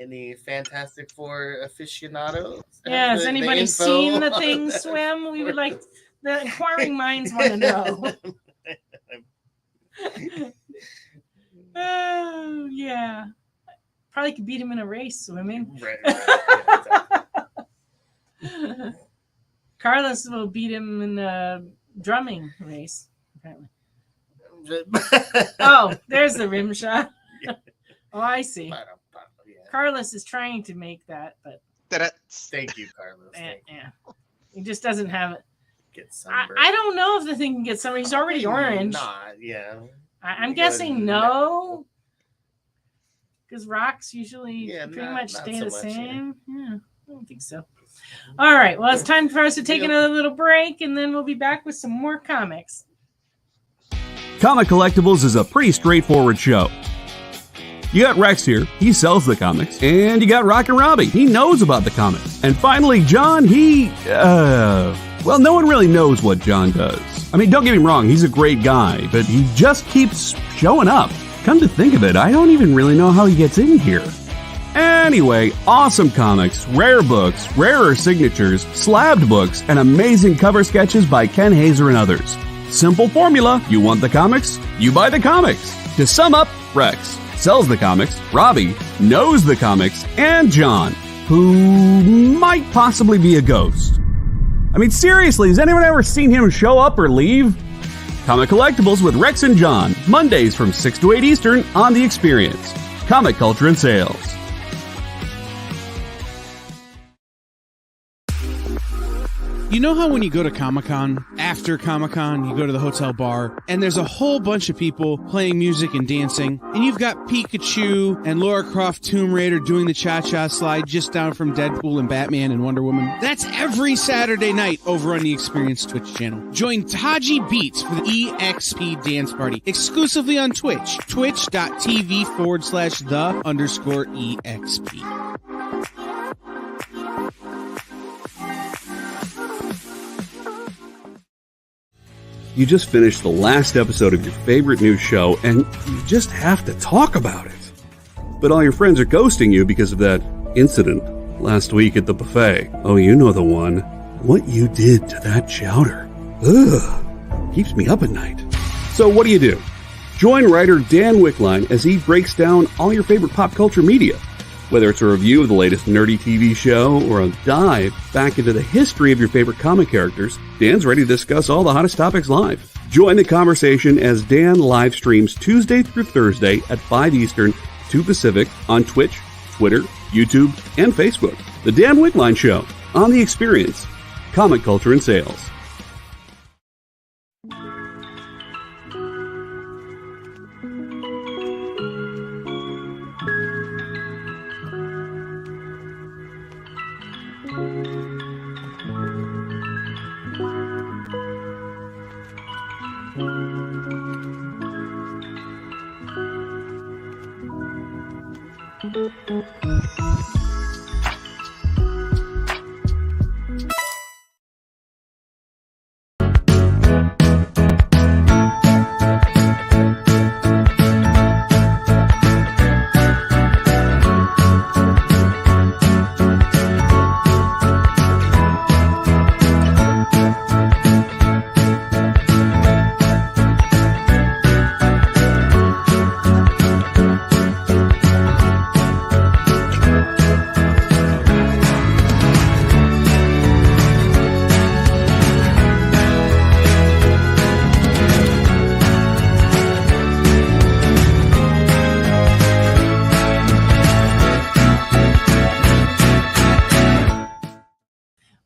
Any Fantastic Four aficionados? Yeah, has anybody seen the Thing swim? We would like The inquiring minds want to know. Oh, yeah. Probably could beat him in a race swimming. Right. Yeah, exactly. Carlos will beat him in a drumming race, apparently. Oh, there's the rim shot. Oh, I see. Yeah. Carlos is trying to make that, but Thank you, Carlos. yeah. He just doesn't have it. Get sunburned. I don't know if the thing can get sunburned. He's already orange. Not, yeah. I'm guessing no. Because rocks usually pretty much stay the same. Yeah, I don't think so. All right. Well, it's time for us to take another little break, and then we'll be back with some more comics. Comic Collectibles is a pretty straightforward show. You got Rex here, he sells the comics, and you got Rock and Robbie, he knows about the comics. And finally, John, well, no one really knows what John does. I mean, don't get me wrong, he's a great guy, but he just keeps showing up. Come to think of it, I don't even really know how he gets in here. Anyway, awesome comics, rare books, rarer signatures, slabbed books, and amazing cover sketches by Ken Hazer and others. Simple formula, you want the comics, you buy the comics. To sum up, Rex sells the comics, Robbie knows the comics, and John, who might possibly be a ghost. I mean, seriously, has anyone ever seen him show up or leave? Comic Collectibles with Rex and John, Mondays from 6 to 8 Eastern on The Experience. Comic Culture and Sales. You know how when you go to Comic-Con, after Comic-Con, you go to the hotel bar, and there's a whole bunch of people playing music and dancing, and you've got Pikachu and Lara Croft Tomb Raider doing the cha-cha slide just down from Deadpool and Batman and Wonder Woman? That's every Saturday night over on the Experience Twitch channel. Join Taji Beats for the EXP Dance Party, exclusively on Twitch, twitch.tv/the_EXP. You just finished the last episode of your favorite news show, and you just have to talk about it. But all your friends are ghosting you because of that incident last week at the buffet. Oh, you know the one. What you did to that chowder. Ugh. Keeps me up at night. So what do? Join writer Dan Wickline as he breaks down all your favorite pop culture media. Whether it's a review of the latest nerdy TV show or a dive back into the history of your favorite comic characters, Dan's ready to discuss all the hottest topics live. Join the conversation as Dan live streams Tuesday through Thursday at 5 Eastern, 2 Pacific on Twitch, Twitter, YouTube, and Facebook. The Dan Wickline Show on The Experience, Comic Culture and Sales.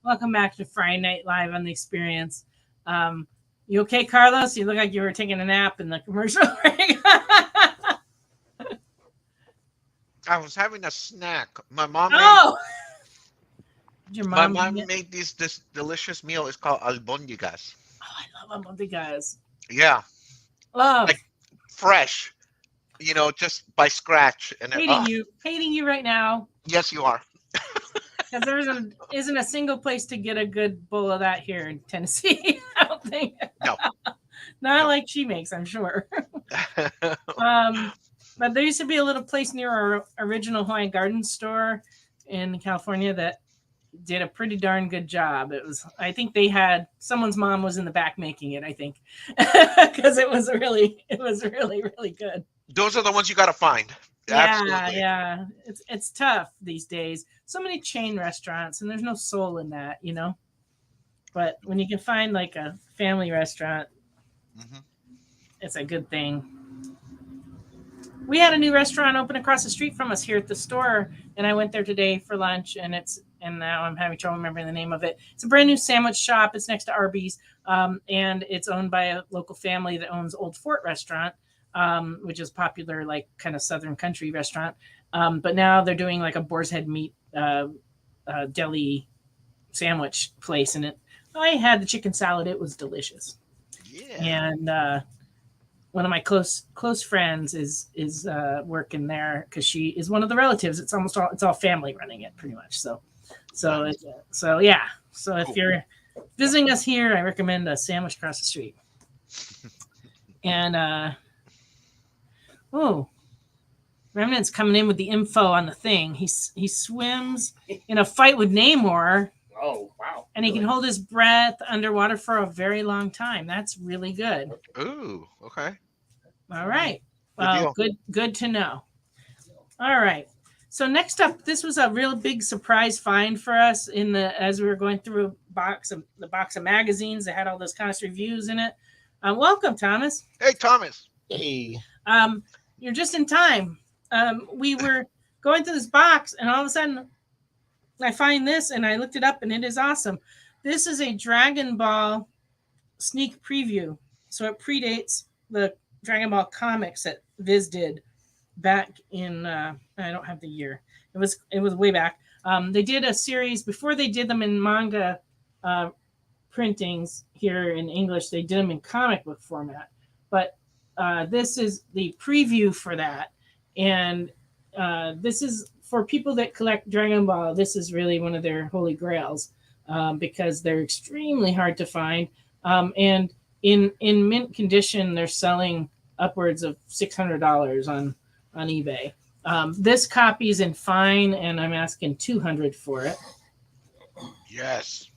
Welcome back to Friday Night Live on The Experience. You okay, Carlos? You look like you were taking a nap in the commercial break. I was having a snack. My mom made this delicious meal. It's called albondigas. Oh, I love albondigas. Yeah. Love. Like fresh, just by scratch. And hating you right now. Yes, you are. Because there isn't a single place to get a good bowl of that here in Tennessee. I don't think. No. Not like she makes, I'm sure. But there used to be a little place near our original Hawaiian Garden store in California that did a pretty darn good job. I think they had someone's mom was in the back making it, I think, because it was really really good. Those are the ones you got to find. Absolutely. Yeah. It's tough these days. So many chain restaurants, and there's no soul in that, But when you can find like a family restaurant, it's a good thing. We had a new restaurant open across the street from us here at the store, and I went there today for lunch, and now I'm having trouble remembering the name of it. It's a brand new sandwich shop. It's next to Arby's, and it's owned by a local family that owns Old Fort Restaurant, which is popular, like kind of Southern country restaurant. But now they're doing like a boar's head meat deli sandwich place, and I had the chicken salad. It was delicious. Yeah. And one of my close friends is working there because she is one of the relatives. It's all family running it pretty much. So yeah. So if you're visiting us here, I recommend a sandwich across the street. And Remnant's coming in with the info on the thing. He swims in a fight with Namor. Oh, wow. And he can hold his breath underwater for a very long time. That's really good. Ooh, okay. All right. Well, good to know. All right. So next up, this was a real big surprise find for us as we were going through the box of magazines that had all those comics reviews in it. Welcome, Thomas. Hey, Thomas. Hey. You're just in time. We were going through this box, and all of a sudden, I find this, and I looked it up, and it is awesome. This is a Dragon Ball sneak preview. So it predates the Dragon Ball comics that Viz did back in, I don't have the year. It was way back. They did a series before they did them in manga printings here in English. They did them in comic book format. But this is the preview for that. And this is for people that collect Dragon Ball. This is really one of their holy grails because they're extremely hard to find. And in mint condition, they're selling upwards of $600 on eBay. This copy is in fine, and I'm asking $200 for it. Yes.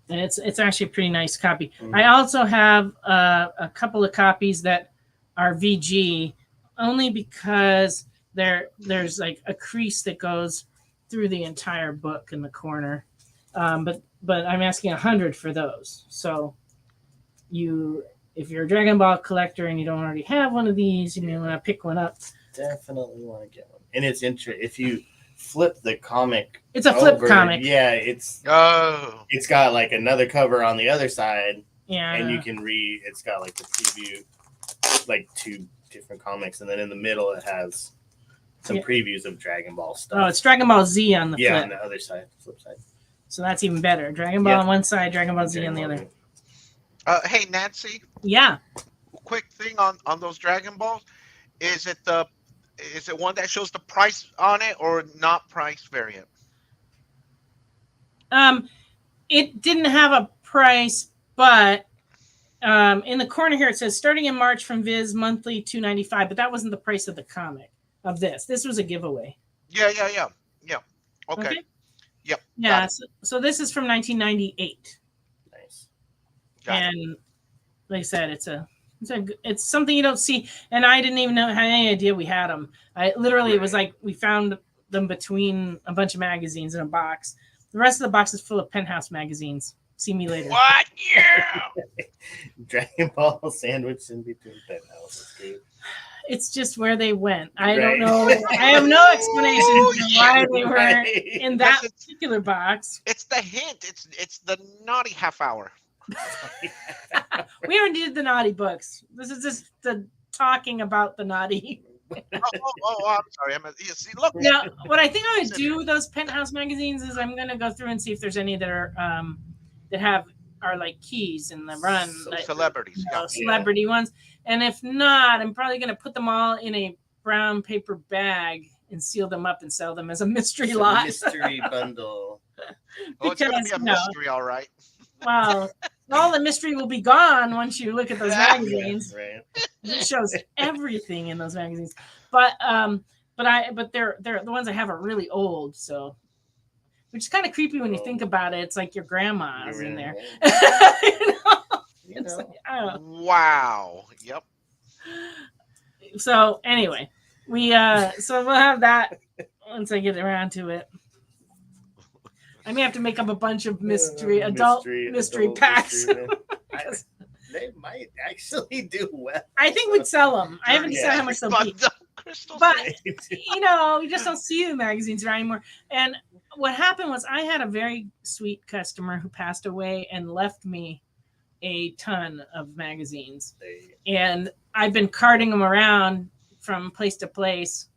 And it's actually a pretty nice copy. I also have a couple of copies that are VG, only because there's like a crease that goes through the entire book in the corner. But I'm asking $100 for those. So if you're a Dragon Ball collector and you don't already have one of these, you may want to pick one up. Definitely want to get one. And it's interesting. If you flip the comic, it's a flip comic. Yeah, it's got like another cover on the other side. Yeah, and you can read. It's got like the preview, like 2 different comics, and then in the middle it has some previews of Dragon Ball stuff. Oh, it's Dragon Ball Z on the flip. on the other side, flip side. So that's even better. Dragon Ball on one side, Dragon Ball Z on the other. Hey, Nancy. Yeah. Quick thing on those Dragon Balls. Is it one that shows the price on it or not price variant? It didn't have a price, but in the corner here it says starting in March from Viz monthly $2.95, but that wasn't the price of the comic of this. This was a giveaway. Yeah. Okay. Yep. Yeah. So this is from 1998. Nice. And like I said, it's something you don't see, and I didn't even have any idea we had them. It was like we found them between a bunch of magazines in a box. The rest of the box is full of Penthouse magazines. See me later. What? Yeah. Dragon Ball sandwich in between Penthouse. It's just where they went. I don't know. I have no explanation for why they were in that particular box. It's the hint. It's the naughty half hour. We already did the naughty books. This is just the talking about the naughty. I'm sorry. Look. Now, what I think I'm going to do with those Penthouse magazines is I'm going to go through and see if there's any that are are like keys in the run. Celebrities. Celebrity ones. And if not, I'm probably going to put them all in a brown paper bag and seal them up and sell them as a mystery lot. Mystery bundle. It's going to be a mystery, all right. Wow. All the mystery will be gone once you look at those magazines. Right. It shows everything in those magazines. But they're the ones I have are really old, so which is kind of creepy when you think about it. It's like your grandma's in there. Wow. Yep. So anyway, so we'll have that once I get around to it. I may have to make up a bunch of adult mystery packs. They might actually do well. I think we'd sell them. I haven't decided how much they'll be. But, you just don't see the magazines around anymore. And what happened was I had a very sweet customer who passed away and left me a ton of magazines. And I've been carting them around from place to place,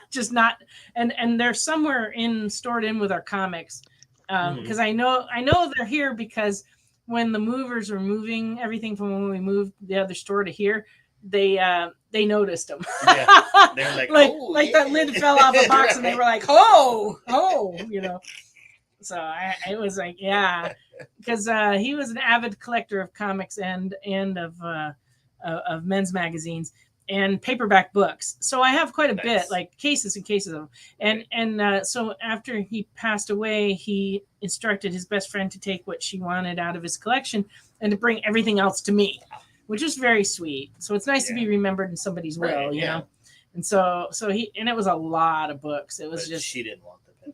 just not, and they're somewhere stored in with our comics. Because I know they're here because when the movers were moving everything from when we moved the other store to here, they noticed them. Yeah. They're like that lid fell off a box and they were like, oh, So it was like, yeah, because he was an avid collector of comics and of men's magazines and paperback books. So I have quite a bit, like cases and cases of them. And so after he passed away, he instructed his best friend to take what she wanted out of his collection and to bring everything else to me, which is very sweet. So it's nice to be remembered in somebody's will, you know? And so it was a lot of books. It was just, she didn't want the pen.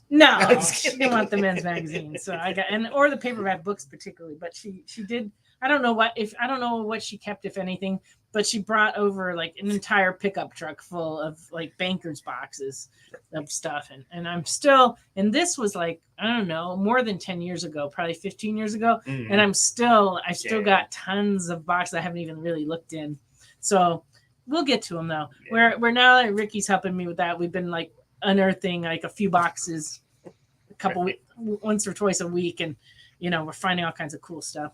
No, she didn't want the men's magazine. So I got, or the paperback books particularly, but she did. I don't know what she kept, if anything, but she brought over like an entire pickup truck full of like bankers boxes of stuff. And I'm still, and this was like, I don't know, more than 10 years ago, probably 15 years ago. Mm-hmm. And I've still got tons of boxes I haven't even really looked in. So we'll get to them though. Yeah. We're now like Ricky's helping me with that. We've been like unearthing like a few boxes, once or twice a week. And, we're finding all kinds of cool stuff.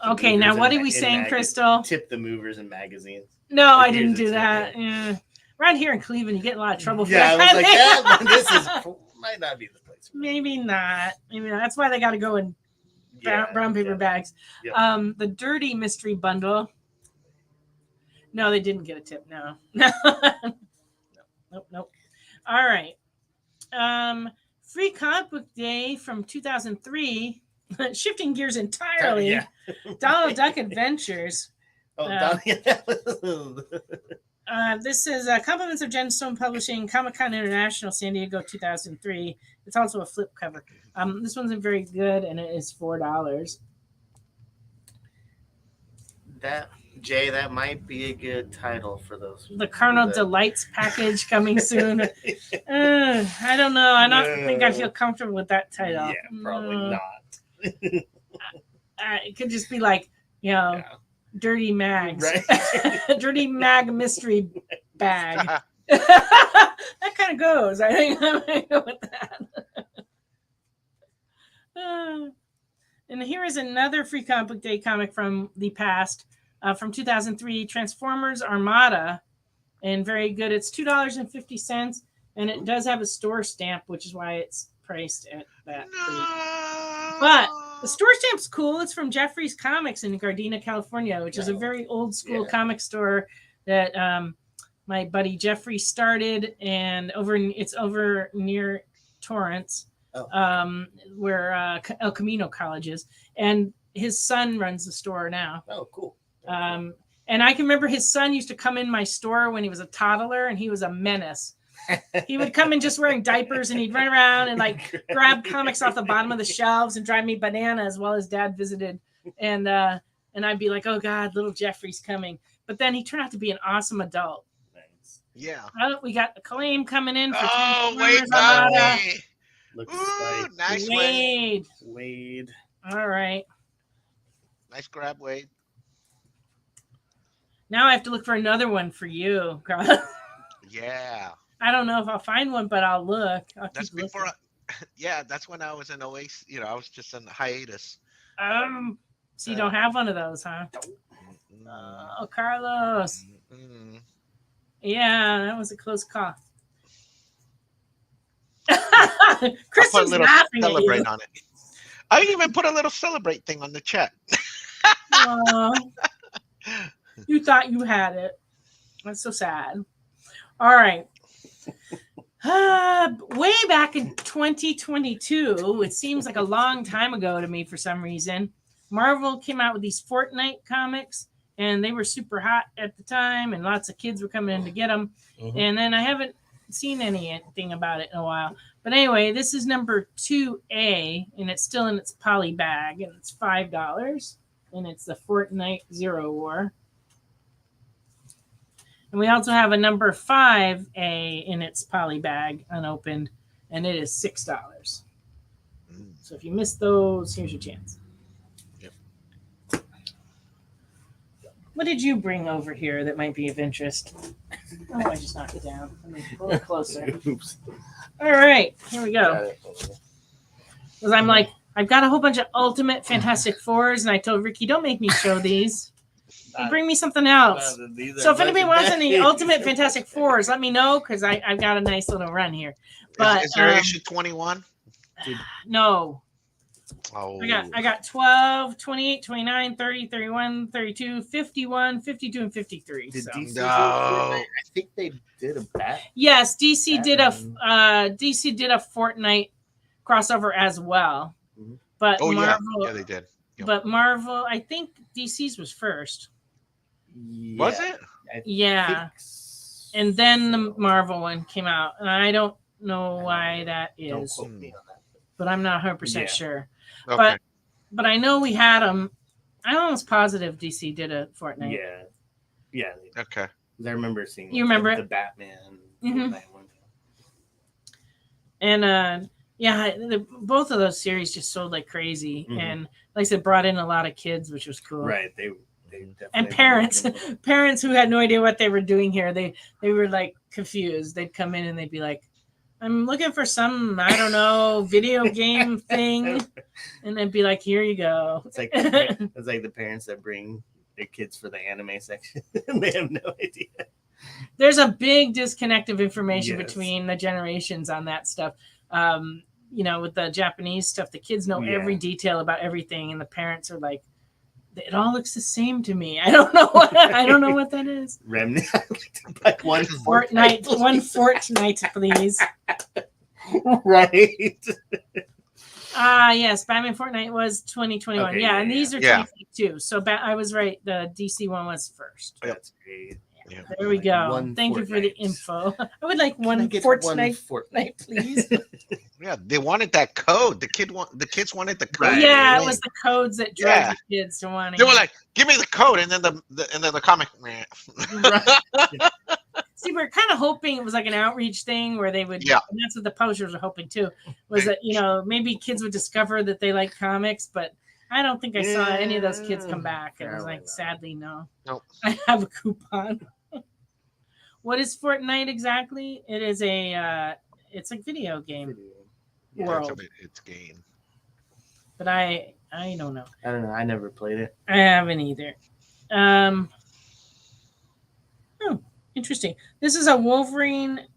Okay, now what are we saying, Crystal? Tip the movers and magazines. No, I didn't do that. Yeah. Around here in Cleveland, you get a lot of trouble for that. Yeah, I was like, this might not be the place. Maybe not. That's why they got to go in brown paper bags. Yep. The Dirty Mystery Bundle. No, they didn't get a tip. No. Nope. All right. Free Comic Book Day from 2003. Shifting gears entirely. Yeah. Donald Duck Adventures. This is Compliments of Jen Stone Publishing, Comic-Con International, San Diego, 2003. It's also a flip cover. This one's very good, and it is $4. That might be a good title for those. The Carnal Delights package coming soon. I don't know. I don't think I feel comfortable with that title. Yeah, probably not. It could just be like, Dirty Mags. Right. Dirty Mag Mystery Bag. That kind of goes. I think I'm going to go with that. And here is another Free Comic Book Day comic from the past, from 2003, Transformers Armada. And very good. It's $2.50. And it does have a store stamp, which is why it's priced at that rate. But the store stamp's cool. It's from Jeffrey's Comics in Gardena, California, which is a very old school comic store that my buddy Jeffrey started, and it's over near Torrance, where El Camino College is, and his son runs the store now. Oh, cool. And I can remember his son used to come in my store when he was a toddler, and he was a menace. He would come in just wearing diapers, and he'd run around and like grab comics off the bottom of the shelves and drive me bananas while his dad visited. And I'd be like, oh God, little Jeffrey's coming. But then he turned out to be an awesome adult. Nice. Yeah. We got the claim coming in. For Wade. Looks like nice Wade. All right. Nice grab, Wade. Now I have to look for another one for you, Carl. Yeah. I don't know if I'll find one, but I'll look. That's before. That's when I was in Oasis. I was just on hiatus. So you don't have one of those, huh? Oh, Carlos. Yeah, that was a close call. Chris is laughing celebrate at you. On it. I even put a little celebrate thing on the chat. You thought you had it. That's so sad. All right. Way back in 2022, it seems like a long time ago to me for some reason. Marvel came out with these Fortnite comics, and they were super hot at the time, and lots of kids were coming in to get them. Mm-hmm. And then I haven't seen anything about it in a while. But anyway, this is number 2A, and it's still in its poly bag, and it's $5, and it's the Fortnite Zero War. And we also have a number 5A in its poly bag, unopened, and it is $6. So if you missed those, here's your chance. Yep. What did you bring over here that might be of interest? Oh, I just knocked it down. Let me pull it closer. Oops. All right, here we go. Because I'm like, I've got a whole bunch of Ultimate Fantastic Fours, and I told Ricky, don't make me show these. Bring me something else. So if anybody wants any Ultimate Fantastic Fours, let me know, because I've got a nice little run here. But is there issue 21? No. Oh. I got 12, 28, 29, 30, 31, 32, 51, 52, and 53. Did so. DC No. I think they did a bat. Yes, DC did a Fortnite crossover as well. Mhm. But Oh, Marvel, yeah, they did. Yep. But Marvel, I think DC's was first. Yeah, Was it? Yeah. And then the Marvel one came out, and I don't know why that Don't is, quote me on that. but I'm not 100% sure. Okay. But I know we had them. I'm almost positive DC did a Fortnite. Yeah. Okay. I remember seeing. You remember the Batman. Mhm. Fortnite one. And both of those series just sold like crazy, and like I said, brought in a lot of kids, which was cool. Right. They definitely. And parents who had no idea what they were doing here, they were like confused. They'd come in and they'd be like, I'm looking for some, I don't know, video game thing. And they'd be like, here you go. It's like the parents that bring their kids for the anime section and they have no idea. There's a big disconnect of information between the generations on that stuff. With the Japanese stuff, the kids know every detail about everything, and the parents are like, it all looks the same to me. I don't know what that is. Remnant. Like one Fortnite, please. Right. Yes, Batman Fortnite was 2021. Okay, and these are yeah. 2022. So I was right. The DC one was first. That's great. Yeah. There we go. Thank you for the info. I would like one Fortnite, please. Yeah, they wanted that code. The kids wanted the code. Right. Yeah, it was the codes that drove the kids to wanting. They were like, "Give me the code," and then the comic. See, we're kind of hoping it was like an outreach thing where they would. Yeah. And that's what the posters were hoping too. Was that maybe kids would discover that they like comics, but I don't think I saw any of those kids come back. It was like, sadly, no. Nope. I have a coupon. What is Fortnite exactly? It is it's a video game world. It's game. But I don't know. I don't know. I never played it. I haven't either. Interesting. This is a Wolverine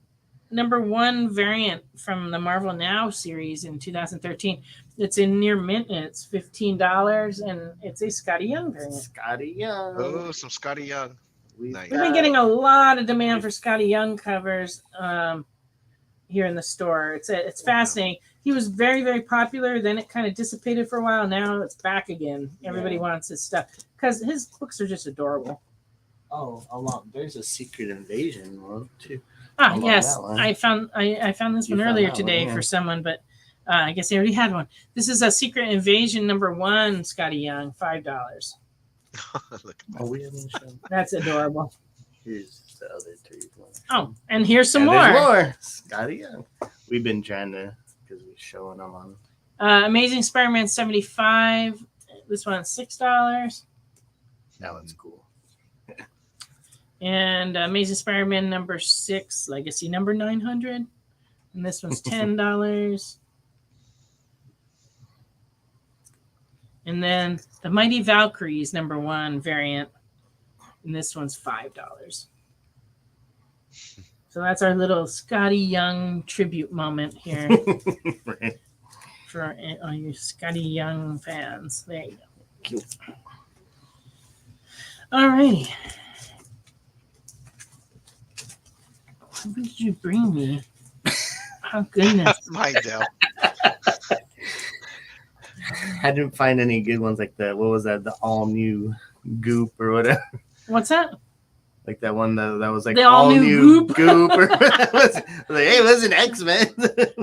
#1 variant from the Marvel Now series in 2013. It's in near mint, and it's $15, and it's a Scotty Young variant. Scotty Young. Oh, some Scotty Young. Nice. We've been getting a lot of demand for Scotty Young covers here in the store. It's fascinating. He was very, very popular. Then it kind of dissipated for a while. Now it's back again. Everybody wants his stuff because his books are just adorable. Oh, there's a Secret Invasion one too. Yes, I found this one earlier today for someone, but I guess they already had one. This is a Secret Invasion #1, Scotty Young, $5. We haven't shown. That's adorable. Here's the other two. Oh, and here's some There's more. more. Scotty Young. We've been trying to, because we're showing them on. Amazing Spider-Man 75. This one's $6. That one's cool. And Amazing Spider-Man #6, Legacy #900. And this one's $10. And then the Mighty Valkyries #1 variant. And this one's $5. So that's our little Scotty Young tribute moment here Right. for all you Scotty Young fans. There you go. All righty. What did you bring me? Oh, goodness. Mindell. I didn't find any good ones like what was that? The all new goop or whatever. What's that? Like that one that was like The all all-new new goop. or was like, hey, listen, X-Men.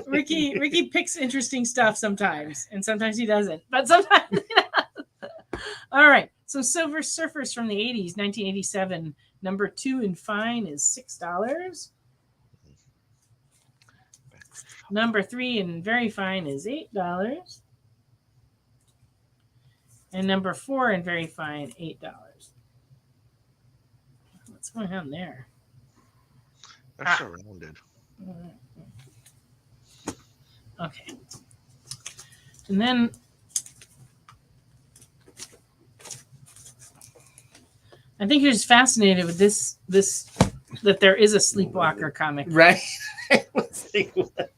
Ricky picks interesting stuff sometimes, and sometimes he doesn't. But sometimes he does. All right. So Silver Surfers from the 80s, 1987. Number 2 in fine is $6. Number 3 in very fine is $8. And number 4 in very fine, $8. What's going on there? They're surrounded. Okay. And then I think you're just fascinated with this that there is a Sleepwalker comic. Right. I was like, what?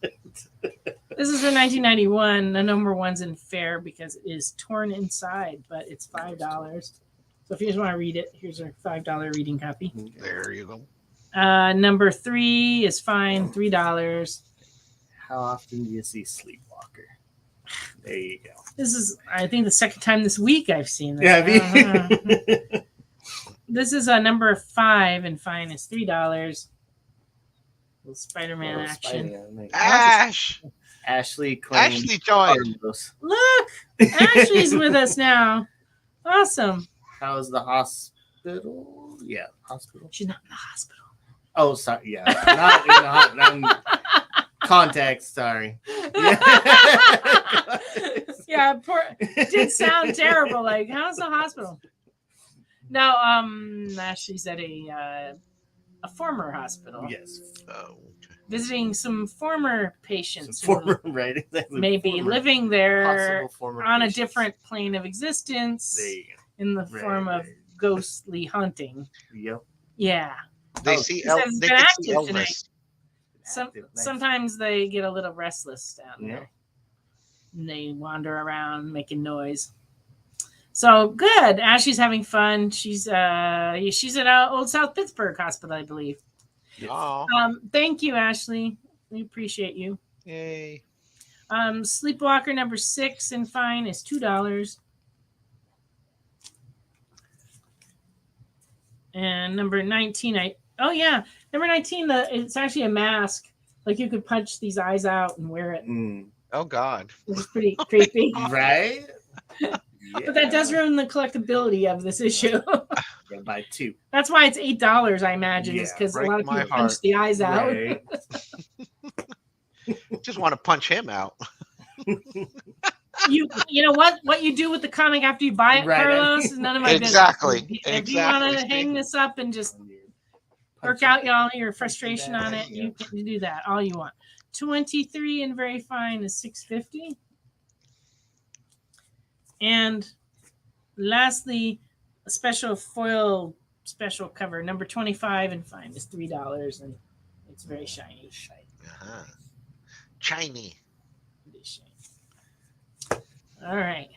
This is from 1991. The number 1's in fair because it is torn inside, but it's $5. So if you just want to read it, here's a $5 reading copy. There you go. Number 3 is fine, $3. How often do you see Sleepwalker? There you go. This is, I think, the second time this week I've seen this. Yeah, This is a number 5 and fine is $3. Little Spider-Man action. Spider-Man. Ash! Ashley claims Ashley joined. Look, Ashley's with us now. Awesome. How's the hospital? Yeah, hospital. She's not in the hospital. Oh, sorry. Yeah, not in the hospital. Context. Sorry. Yeah, poor. It did sound terrible. Like, how's the hospital? No, Ashley's at a former hospital. Yes. Oh, Visiting some former patients. Former, right? Exactly. Maybe Former. living there Possible former on patients. a different plane of existence There you go. in the Right, form of right. ghostly hunting. Yep. Yeah. they Oh, see he says it's they been can see active tonight. Elvis. Active, nice. Sometimes they get a little restless down Yeah. there. And they wander around making noise. So good. Ashley's having fun. She's at Old South Pittsburgh Hospital, I believe. Oh, Thank you, Ashley. We appreciate you. yay. Sleepwalker number 6 in fine is $2. And number 19, number 19, it's actually a mask. Like you could punch these eyes out and wear it. Oh God. Which is pretty creepy. Right? Yeah. But that does ruin the collectability of this issue. Yeah, buy 2. That's why it's $8, I imagine, is Yeah, because a break lot of my people punch heart. the eyes out. Right. Just want to punch him out. You know what you do with the comic after you buy it, Right. Carlos, is none of my Exactly. business. If you want to Exactly, hang Steve. this up and just work out all your frustration on it, you can do that all you want. 23 and very fine is $6.50. And lastly, a special foil special cover, number 25 and fine is $3, and it's very shiny. Uh-huh. Shiny. It is shiny. All right.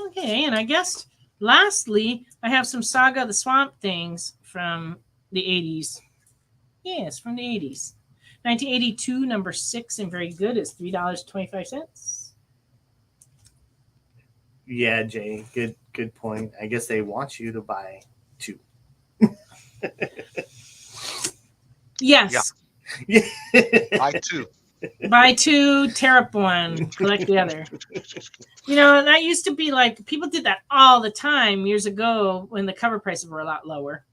Okay, and I guess lastly, I have some Saga the Swamp Things from the 80s. Yes, from the 80s. 1982, number 6 and very good is $3.25. Yeah, Jay, good point. I guess they want you to buy 2. Yes. Yeah. I too. Buy 2, tear up 1, collect the other. You know, that used to be like, people did that all the time years ago when the cover prices were a lot lower.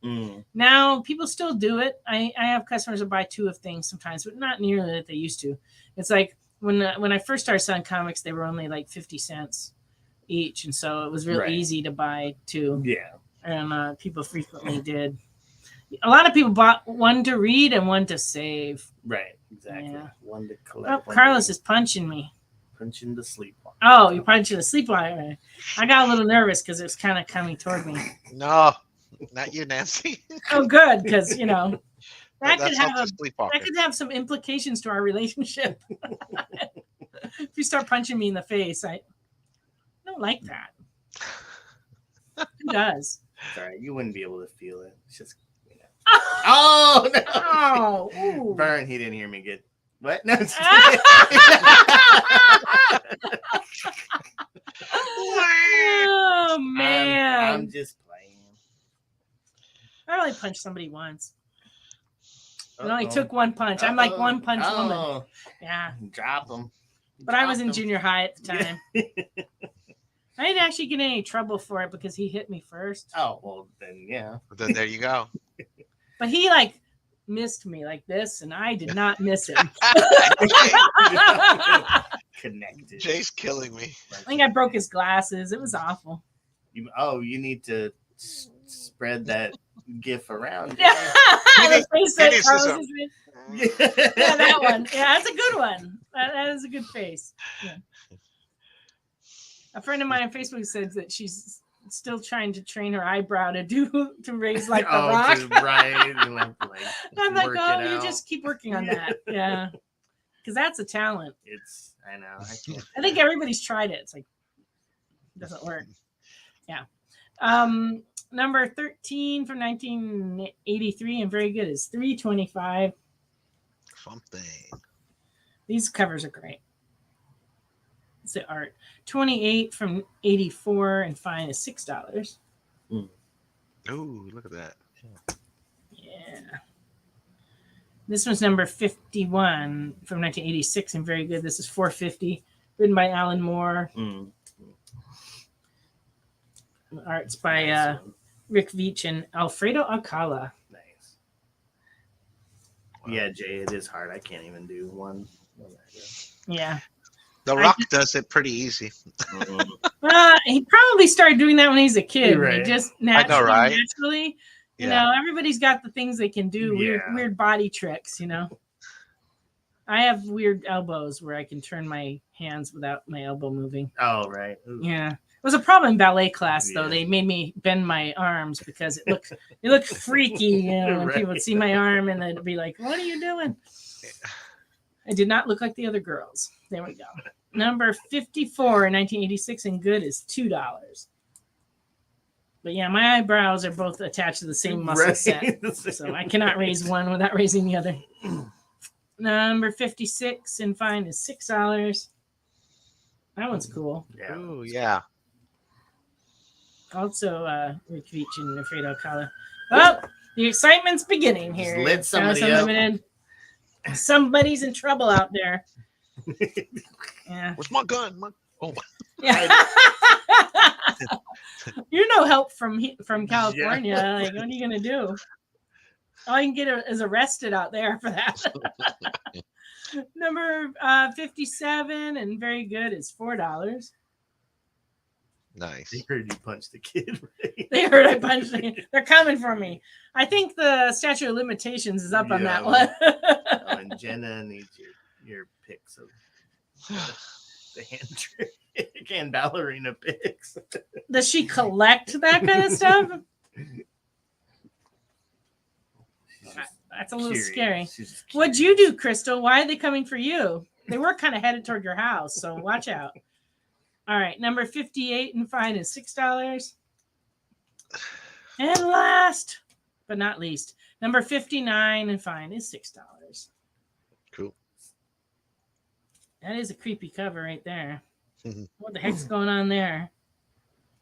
Now, people still do it. I have customers that buy 2 of things sometimes, but not nearly that they used to. It's like when I first started selling comics, they were only like 50 cents each. And so it was really easy to buy 2. Yeah. And people frequently did. A lot of people bought 1 to read and 1 to save. Right. Exactly. Yeah. 1 to collect. Oh, 1 Carlos to is punching me. punching the sleepwalker. Oh, you're punching the sleepwalker. I got a little nervous because it was kind of coming toward me. No, not you, Nancy. Oh, good, because that That's could have not the sleepwalker. that could have some implications to our relationship. If you start punching me in the face, I don't like that. Who does? Sorry, you wouldn't be able to feel it. It's just Oh no! Oh, Burn. He didn't hear me good. What? No. Oh man! I'm just playing. I only punched somebody once. It only took one punch. I'm like one punch woman. Yeah. Drop them. But I was in junior high at the time. I didn't actually get any trouble for it because he hit me first. Oh, well, then, yeah. Then there you go. But he, like, missed me like this, and I did not miss him. Connected. Jay's killing me. I think I broke his glasses. It was awful. You need to spread that GIF around. Yeah, the face that yeah, that one. Yeah, that's a good one. That is a good face. Yeah. A friend of mine on Facebook said that she's still trying to train her eyebrow to raise like the rock. Right. I'm like, oh, you just keep working on that. Yeah, because that's a talent. I know. I think everybody's tried it. It's like it doesn't work. Yeah. Number 13 from 1983 and very good is $3.25. Something. These covers are great. It's the art. 28 from 84 and fine is $6. Ooh, look at that. Yeah. This one's number 51 from 1986 and very good. This is $4.50. Written by Alan Moore. Art's by Rick Veitch and Alfredo Alcala. Nice. Yeah, Jay, it is hard. I can't even do one. Yeah. The Rock does it pretty easy. He probably started doing that when he was a kid. Right. Just naturally, you Yeah. know, everybody's got the things they can do. Weird body tricks, you know. I have weird elbows where I can turn my hands without my elbow moving. Oh, right. Ooh. Yeah. It was a problem in ballet class, though. They made me bend my arms because it looked freaky, you know, when people would see my arm and they'd be like, "What are you doing?" I did not look like the other girls. There we go. Number 54 in 1986 and good is $2. But yeah, my eyebrows are both attached to the same muscle set, so I cannot raise one without raising the other. Number 56 and fine is $6. That one's cool. Yeah. Ooh, yeah. Also, Rick Veitch and Alfredo Alcala. Well, the excitement's beginning here. Lit somebody up. Somebody's in trouble out there. Yeah. Where's my gun? Yeah. You're no help from California. Yeah. Like, what are you gonna do? All you can get is arrested out there for that. Number 57 and very good is $4. Nice. They heard you punch the kid, right? They heard I punched the kid. They're coming for me. I think the statute of limitations is up on that one. And Jenna needs your pics of the hand trick and ballerina pics. Does she collect that kind of stuff? That's a little scary. What'd you do, Crystal? Why are they coming for you? They were kind of headed toward your house, so watch out. All right, number 58 and fine is $6. And last but not least, number 59 and fine is $6. Cool. That is a creepy cover right there. What the heck's going on there?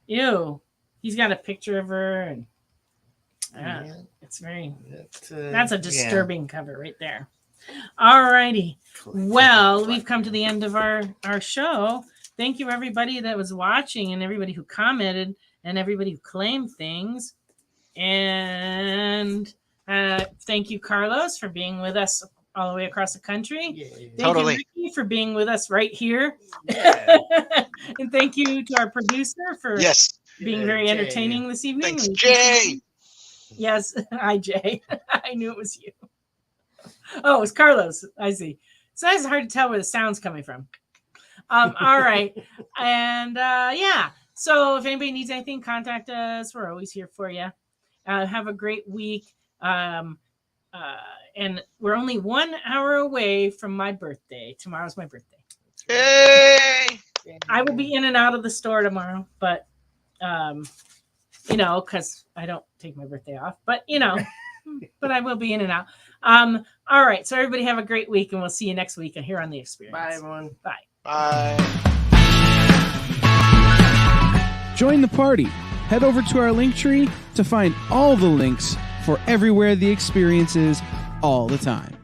Ew. He's got a picture of her, and it's very. That's a disturbing cover right there. All righty. Well, we've come to the end of our show. Thank you, everybody that was watching, and everybody who commented, and everybody who claimed things. And thank you, Carlos, for being with us all the way across the country. Yeah. Thank you, Ricky, for being with us right here. Yeah. And thank you to our producer for being very entertaining this evening. Thanks, Jay. Yes, hi, Jay. I knew it was you. Oh, it's Carlos. I see. It's hard to tell where the sound's coming from. All right. And so if anybody needs anything, contact us. We're always here for you. Have a great week. And we're only 1 hour away from my birthday. Tomorrow's my birthday. Hey! I will be in and out of the store tomorrow, but because I don't take my birthday off. But but I will be in and out. All right. So everybody have a great week, and we'll see you next week here on The Experience. Bye, everyone. Bye. Bye. Join the party. Head over to our link tree to find all the links for everywhere The Experience is all the time.